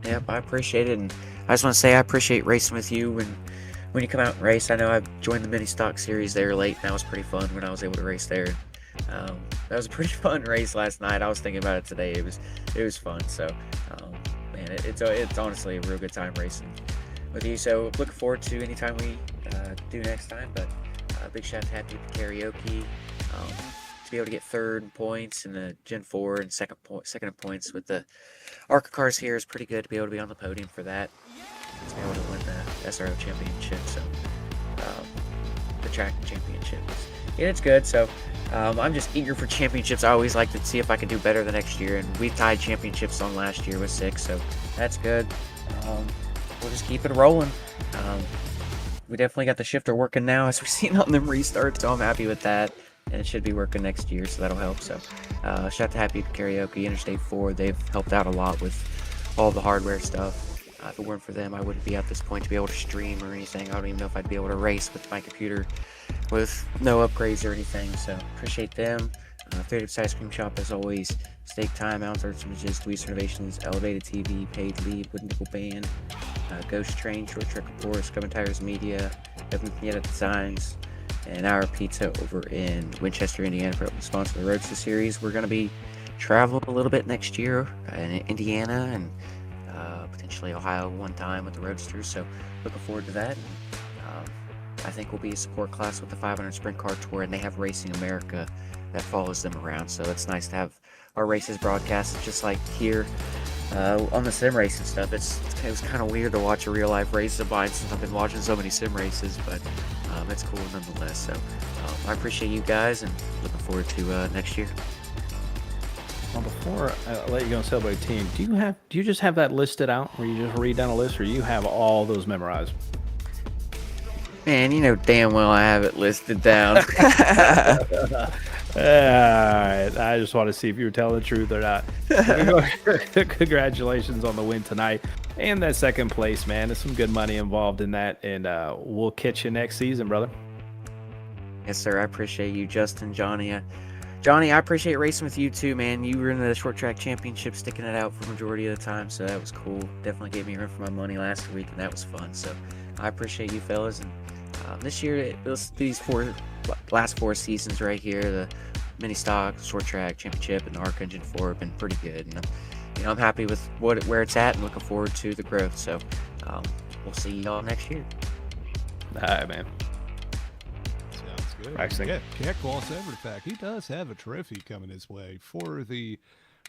S7: Yep, I appreciate it, and I just want to say I appreciate racing with you when you come out and race. I know I joined the mini stock series there late, and that was pretty fun when I was able to race there. That was a pretty fun race last night. I was thinking about it today. It was fun. So, man, it's honestly a real good time racing with you. So, looking forward to any time we do next time. But big shout out to Happy Karaoke. To be able to get third points in the Gen 4 and second in points with the ARCA cars here is pretty good to be able to be on the podium for that. To be able to win the SRO championship, so the track championship. It's good, so I'm just eager for championships. I always like to see if I can do better the next year, and we tied championships on last year with 6, so that's good. We'll just keep it rolling. We definitely got the shifter working now as we've seen on them restarts, so I'm happy with that. And it should be working next year, so that'll help. So, shout out to Happy Karaoke, Interstate 4. They've helped out a lot with all the hardware stuff. If it weren't for them, I wouldn't be at this point to be able to stream or anything. I don't even know if I'd be able to race with my computer with no upgrades or anything. So, appreciate them. Favorite Ice Cream Shop, as always. Steak Time, Mounts Arts Images, Dweez Renovations, Elevated TV, Paid Lead, Wooden Nickel Band, Ghost Train, Short Trek Report, Scrum and Tires Media, Evan Pieta Designs, and Our Pizza over in Winchester, Indiana, for helping sponsor the Roadster Series. We're going to be traveling a little bit next year in Indiana and potentially Ohio one time with the Roadsters, so looking forward to that. I think we'll be a support class with the 500 Sprint Car Tour, and they have Racing America that follows them around, so it's nice to have our races broadcast just like here on the sim racing stuff. It was kind of weird to watch a real life race of mine since I've been watching so many sim races, but it's cool nonetheless. So I appreciate you guys and looking forward to next year.
S3: Well, before I let you go and celebrate team, do you just have that listed out where you just read down a list, or you have all those memorized?
S7: Man, you know damn well I have it listed down.
S3: All right. I just want to see if you were telling the truth or not. Congratulations on the win tonight and that second place, man. There's some good money involved in that, and we'll catch you next season, brother.
S7: Yes, sir. I appreciate you, Justin, Johnny. Johnny, I appreciate racing with you too, man. You were in the short track championship, sticking it out for the majority of the time, so that was cool. Definitely gave me a run for my money last week, and that was fun. So I appreciate you, fellas. And this year, these last 4 seasons right here, the mini stock, short track championship, and the ARCA Engine 4 have been pretty good. And I'm happy with where it's at, and looking forward to the growth. So we'll see y'all next year.
S3: All right, man.
S2: Sounds good. Can't gloss over the fact he does have a trophy coming his way for the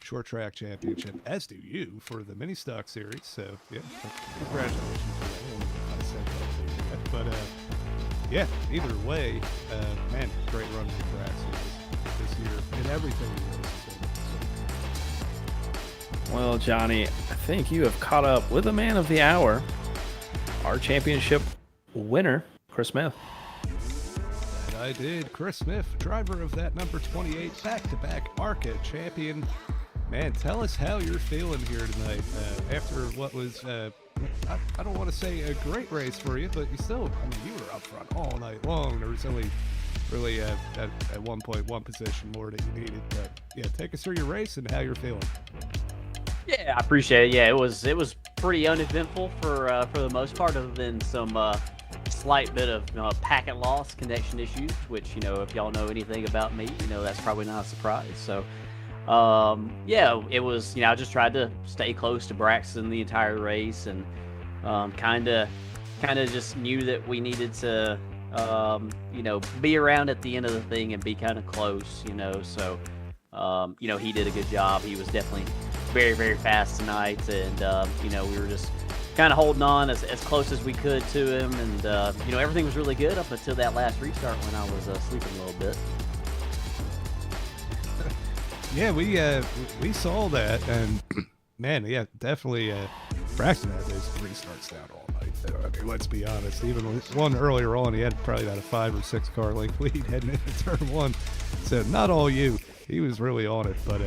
S2: short track championship, as do you for the mini stock series. So yeah, congratulations for that. I don't know if I said that to you yet, but yeah, either way, man, great run for Braxton this year and everything he does.
S3: Well, Johnny, I think you have caught up with the man of the hour, our championship winner, Chris Smith.
S2: And I did. Chris Smith, driver of that number 28 back-to-back ARCA champion. Man, tell us how you're feeling here tonight after what was, I don't want to say a great race for you, but you were up front all night long. There was only really at one point one position more that you needed. But yeah, take us through your race and how you're feeling.
S8: Yeah, I appreciate it. Yeah, it was pretty uneventful for the most part, other than some slight bit of packet loss, connection issues, which, if y'all know anything about me, that's probably not a surprise. So yeah, it was, I just tried to stay close to Braxton the entire race, and kind of just knew that we needed to be around at the end of the thing and be kind of close, so he did a good job. He was definitely very, very fast tonight, and we were just kind of holding on as close as we could to him, and everything was really good up until that last restart when I was sleeping a little bit.
S2: Yeah, we saw that, and man, yeah, definitely Braxton had those restarts down all night. I mean, let's be honest. Even one earlier on, he had probably about a 5 or 6 car length lead heading into turn 1. So not all you. He was really on it, but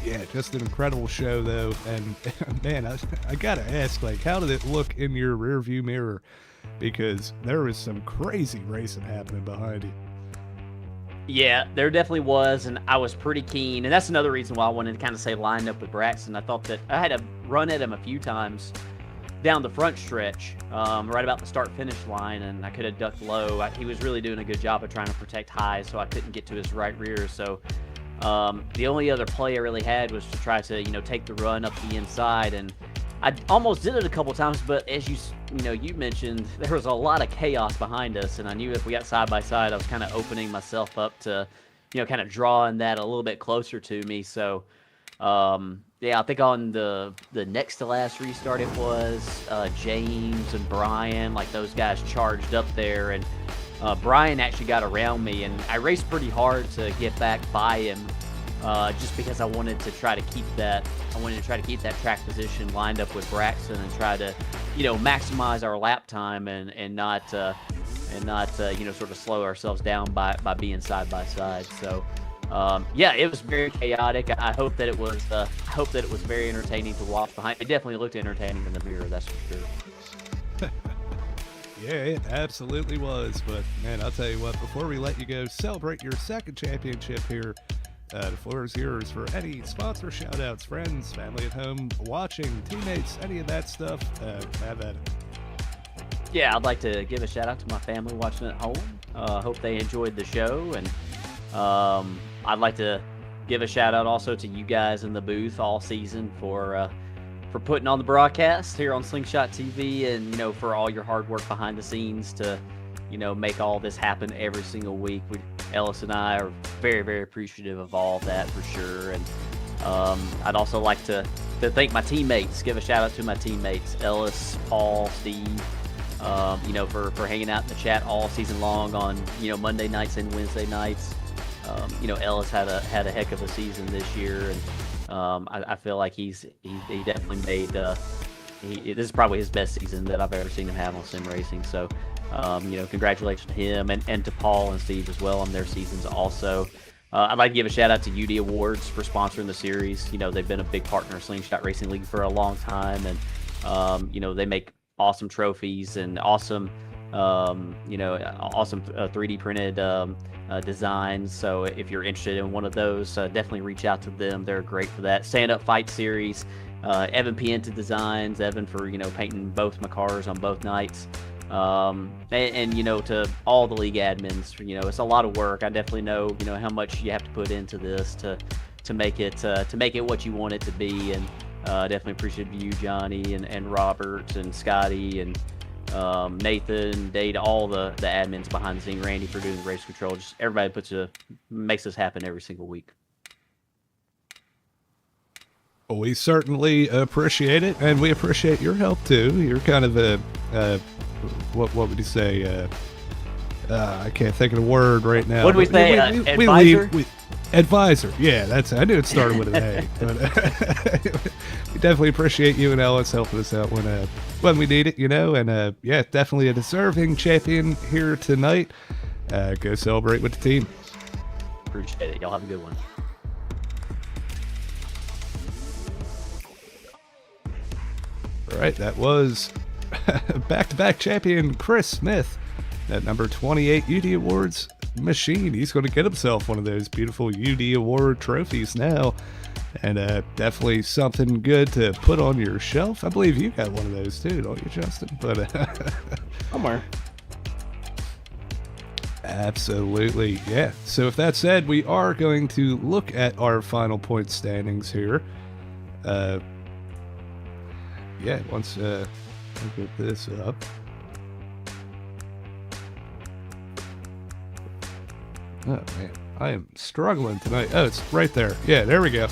S2: Yeah, just an incredible show, though. And man, I gotta ask, like, how did it look in your rearview mirror? Because there was some crazy racing happening behind you.
S8: Yeah, there definitely was, and I was pretty keen. And that's another reason why I wanted to kind of say lined up with Braxton. I thought that I had to run at him a few times down the front stretch, right about the start-finish line, and I could have ducked low. He was really doing a good job of trying to protect high, so I couldn't get to his right rear. So the only other play I really had was to try to, take the run up the inside, and I almost did it a couple times, but as you mentioned, there was a lot of chaos behind us, and I knew if we got side by side, I was kind of opening myself up to, kind of drawing that a little bit closer to me. So, yeah, I think on the next to last restart it was James and Brian, like those guys charged up there, and Brian actually got around me, and I raced pretty hard to get back by him. Just because I wanted to try to keep that track position lined up with Braxton and try to, maximize our lap time and not sort of slow ourselves down by being side by side. So, yeah, it was very chaotic. I hope that it was very entertaining to watch behind. It definitely looked entertaining in the mirror, that's for sure.
S2: Yeah, it absolutely was. But man, I'll tell you what, before we let you go, celebrate your second championship here. The floor is yours for any sponsor shout-outs, friends, family at home, watching, teammates, any of that stuff. Have at it.
S8: Yeah, I'd like to give a shout-out to my family watching at home. Hope they enjoyed the show. And I'd like to give a shout-out also to you guys in the booth all season for putting on the broadcast here on Slingshot TV and, for all your hard work behind the scenes to, make all this happen every single week. Ellis and I are very, very appreciative of all of that for sure. And I'd also like to thank my teammates, give a shout out to my teammates, Ellis, Paul, Steve, for hanging out in the chat all season long on, Monday nights and Wednesday nights. Ellis had a heck of a season this year, and I feel like he definitely made, this is probably his best season that I've ever seen him have on sim racing. So, congratulations to him and to Paul and Steve as well on their seasons also. I'd like to give a shout out to UD Awards for sponsoring the series. They've been a big partner of Slingshot Racing League for a long time, and they make awesome trophies and awesome 3D printed designs. So if you're interested in one of those, definitely reach out to them. They're great for that. Stand Up Fight series. Evan Pienta Designs. Evan for painting both my cars on both nights. And to all the league admins, it's a lot of work. I definitely know how much you have to put into this to make it what you want it to be. And definitely appreciate you, Johnny, and Robert and Scotty and Nathan, Dade, all the admins behind the scene, Randy for doing the race control. Just everybody makes this happen every single week.
S2: Well, we certainly appreciate it, and we appreciate your help too. You're kind of a what would you say? I can't think of the word right now.
S8: What do we say? Advisor?
S2: Advisor. Yeah, I knew it started with an A. But we definitely appreciate you and Ellis helping us out when we need it, And yeah, definitely a deserving champion here tonight. Go celebrate with the team.
S8: Appreciate it. Y'all have a good one.
S2: All right, that was back-to-back champion Chris Smith, that number 28 UD Awards machine. He's going to get himself one of those beautiful UD Award trophies now, and definitely something good to put on your shelf. I believe you got one of those too, don't you, Justin? But
S3: somewhere.
S2: Absolutely, yeah. So with that said, we are going to look at our final point standings here. Yeah, once I get this up. Oh man, I am struggling tonight. Oh, it's right there. Yeah, there we go.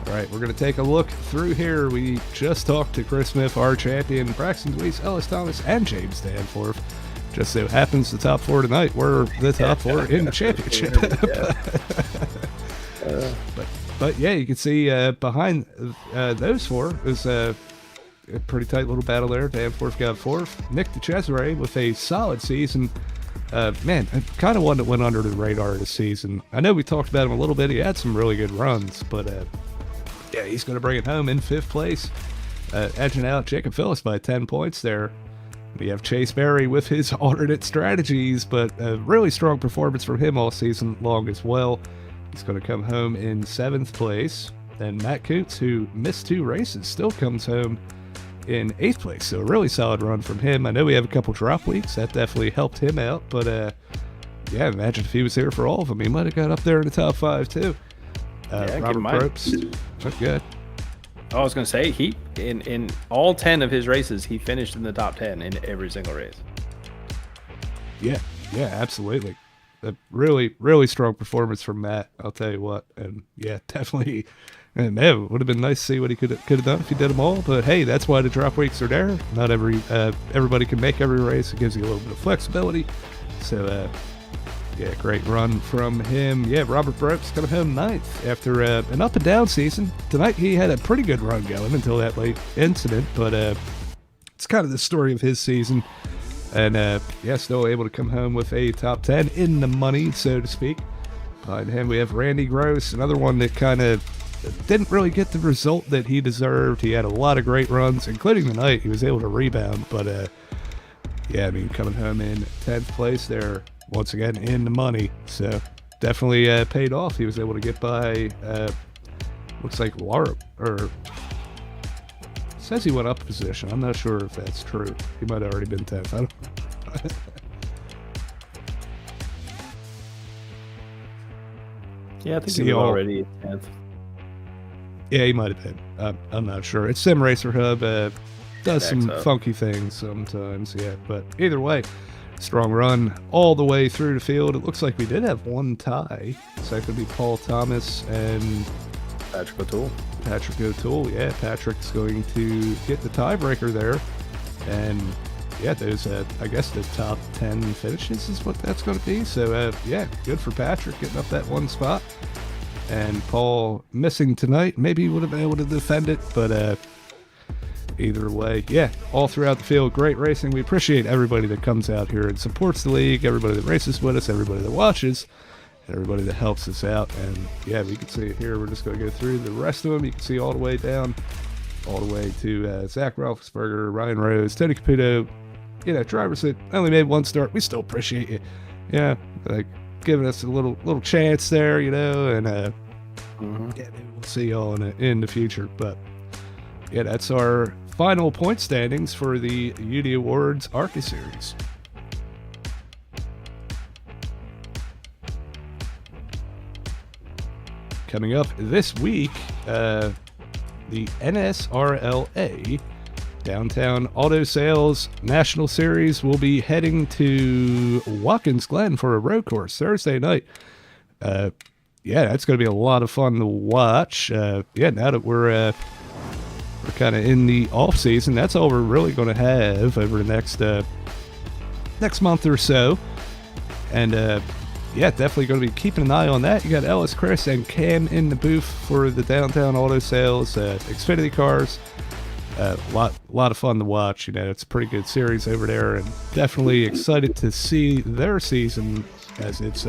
S2: All right, we're going to take a look through here. We just talked to Chris Smith, our champion, Braxton Deweese, Ellis Thomas, and James Danforth. Just so happens the top four tonight were the top four in the championship. But yeah, you can see behind those four is a pretty tight little battle there. Danforth got fourth. Nick DeCesare with a solid season. Man, kind of one that went under the radar this season. I know we talked about him a little bit. He had some really good runs, but Yeah, he's going to bring it home in 5th place, edging out Jacob Phillips by 10 points there. We have Chase Berry with his alternate strategies, but a really strong performance from him all season long as well. He's going to come home in 7th place. And Matt Koontz, who missed 2 races, still comes home in 8th place. So a really solid run from him. I know we have a couple drop weeks. That definitely helped him out. But yeah, imagine if he was here for all of them. He might have got up there in the top 5 too. Robert Probst. Look good.
S3: I was going to say, he in all 10 of his races, he finished in the top 10 in every single race.
S2: Yeah, absolutely. A really, really strong performance from Matt, I'll tell you what. And yeah, definitely, man, it would have been nice to see what he could have done if he did them all. But hey, that's why the drop weeks are there. Not everybody can make every race. It gives you a little bit of flexibility. So yeah, great run from him. Yeah, Robert Probst coming home 9th after an up and down season. Tonight he had a pretty good run going until that late incident, but it's kind of the story of his season. And yeah, still able to come home with a top 10 in the money, so to speak. Behind him we have Randy Gross, another one that kind of didn't really get the result that he deserved. He had a lot of great runs, including tonight. He was able to rebound, but yeah, I mean, coming home in 10th place there, once again in the money. So definitely paid off. He was able to get by, looks like Laura, or says he went up a position. I'm not sure if that's true. He might have already been 10th. I don't
S3: Yeah, I think he was already 10th.
S2: Yeah, he might have been. I'm not sure. It's Sim Racer Hub. Does some funky things sometimes, yeah. But either way, strong run all the way through the field. It looks like we did have one tie. So that could be Paul Thomas and
S3: Patrick O'Toole. Yeah, Patrick's going to get the tiebreaker there. And yeah, those, I guess the top 10 finishes is what that's going to be. So yeah, good for Patrick getting up that one spot. And Paul missing tonight. Maybe he would have been able to defend it, but either way, yeah, all throughout the field, great racing. We appreciate everybody that comes out here and supports the league, everybody that races with us, everybody that watches, and everybody that helps us out. And yeah, we can see it here. We're just going to go through the rest of them. You can see all the way down, all the way to Zach Roethlisberger, Ryan Rose, Tony Caputo. You know, drivers that only made one start. We still appreciate you. Yeah, like giving us a little chance there, you know, and yeah, maybe we'll see y'all in the future. But yeah, that's our final point standings for the UD Awards ARCA series. Coming up this week, the NSRLA Downtown Auto Sales National Series will be heading to Watkins Glen for a road course Thursday night. Yeah, that's going to be a lot of fun to watch. Yeah, now that we're kind of in the off season, that's all we're really going to have over the next month or so. And yeah, definitely going to be keeping an eye on that. You got Ellis, Chris, and Cam in the booth for the Downtown Auto Sales Xfinity cars. A lot of fun to watch. You know, it's a pretty good series over there, and definitely excited to see their season as it's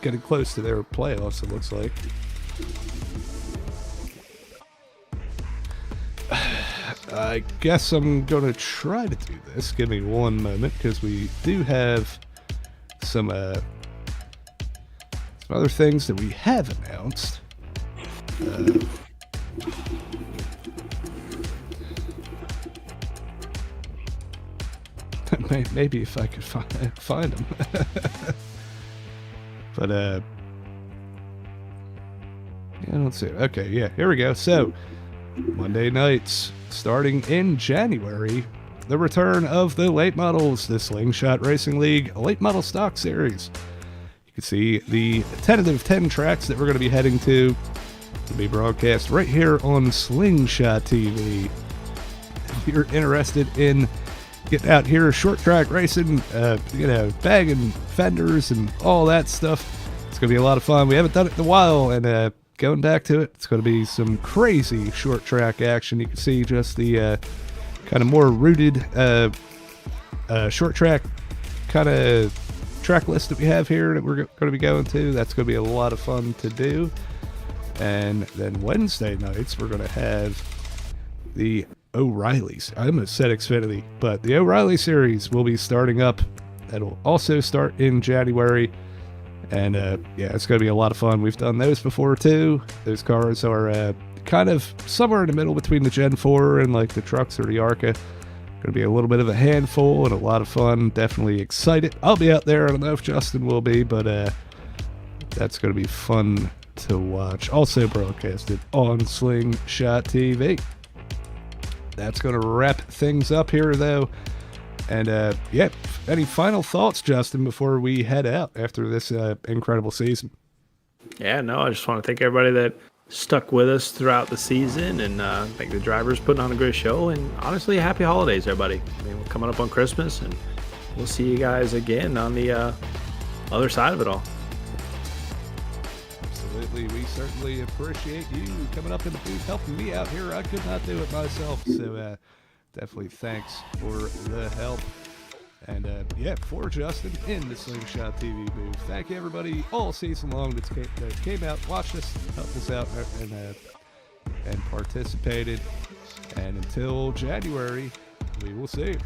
S3: getting close to their playoffs, it looks like. I guess I'm going to try to do this. Give me one moment, because we do have some other things that we have announced. Maybe if I could find them. But yeah, let's see. Okay, yeah, here we go. So Monday nights starting in January, the return of the late models, the Slingshot Racing League Late Model Stock Series. You can see the tentative 10 tracks that we're going to be heading to be broadcast right here on Slingshot TV. If you're interested in getting out here short track racing, you know, bagging fenders and all that stuff, it's going to be a lot of fun. We haven't done it in a while, and going back to it, it's going to be some crazy short track action. You can see just the kind of more rooted short track kind of track list that we have here that we're going to be going to. That's going to be a lot of fun to do.
S2: And then Wednesday nights, we're going to have the O'Reilly's. I almost said Xfinity, but the O'Reilly series will be starting up. That'll also start in January. And yeah, it's going to be a lot of fun. We've done those before too. Those cars are kind of somewhere in the middle between the Gen 4 and like the trucks or the ARCA. Going to be a little bit of a handful and a lot of fun. Definitely excited. I'll be out there. I don't know if Justin will be, but that's going to be fun to watch. Also broadcasted on Slingshot TV. That's going to wrap things up here, though. And yeah, any final thoughts, Justin, before we head out after this incredible season?
S3: Yeah, no, I just want to thank everybody that stuck with us throughout the season, and thank the drivers putting on a great show. And honestly, happy holidays, everybody. I mean, we're coming up on Christmas, and we'll see you guys again on the other side of it all.
S2: Absolutely. We certainly appreciate you coming up in the booth, helping me out here. I could not do it myself, so definitely thanks for the help. And yeah, for Justin in the Slingshot TV booth. Thank you, everybody, all season long that came out, watched us, helped us out, and participated. And until January, we will see you.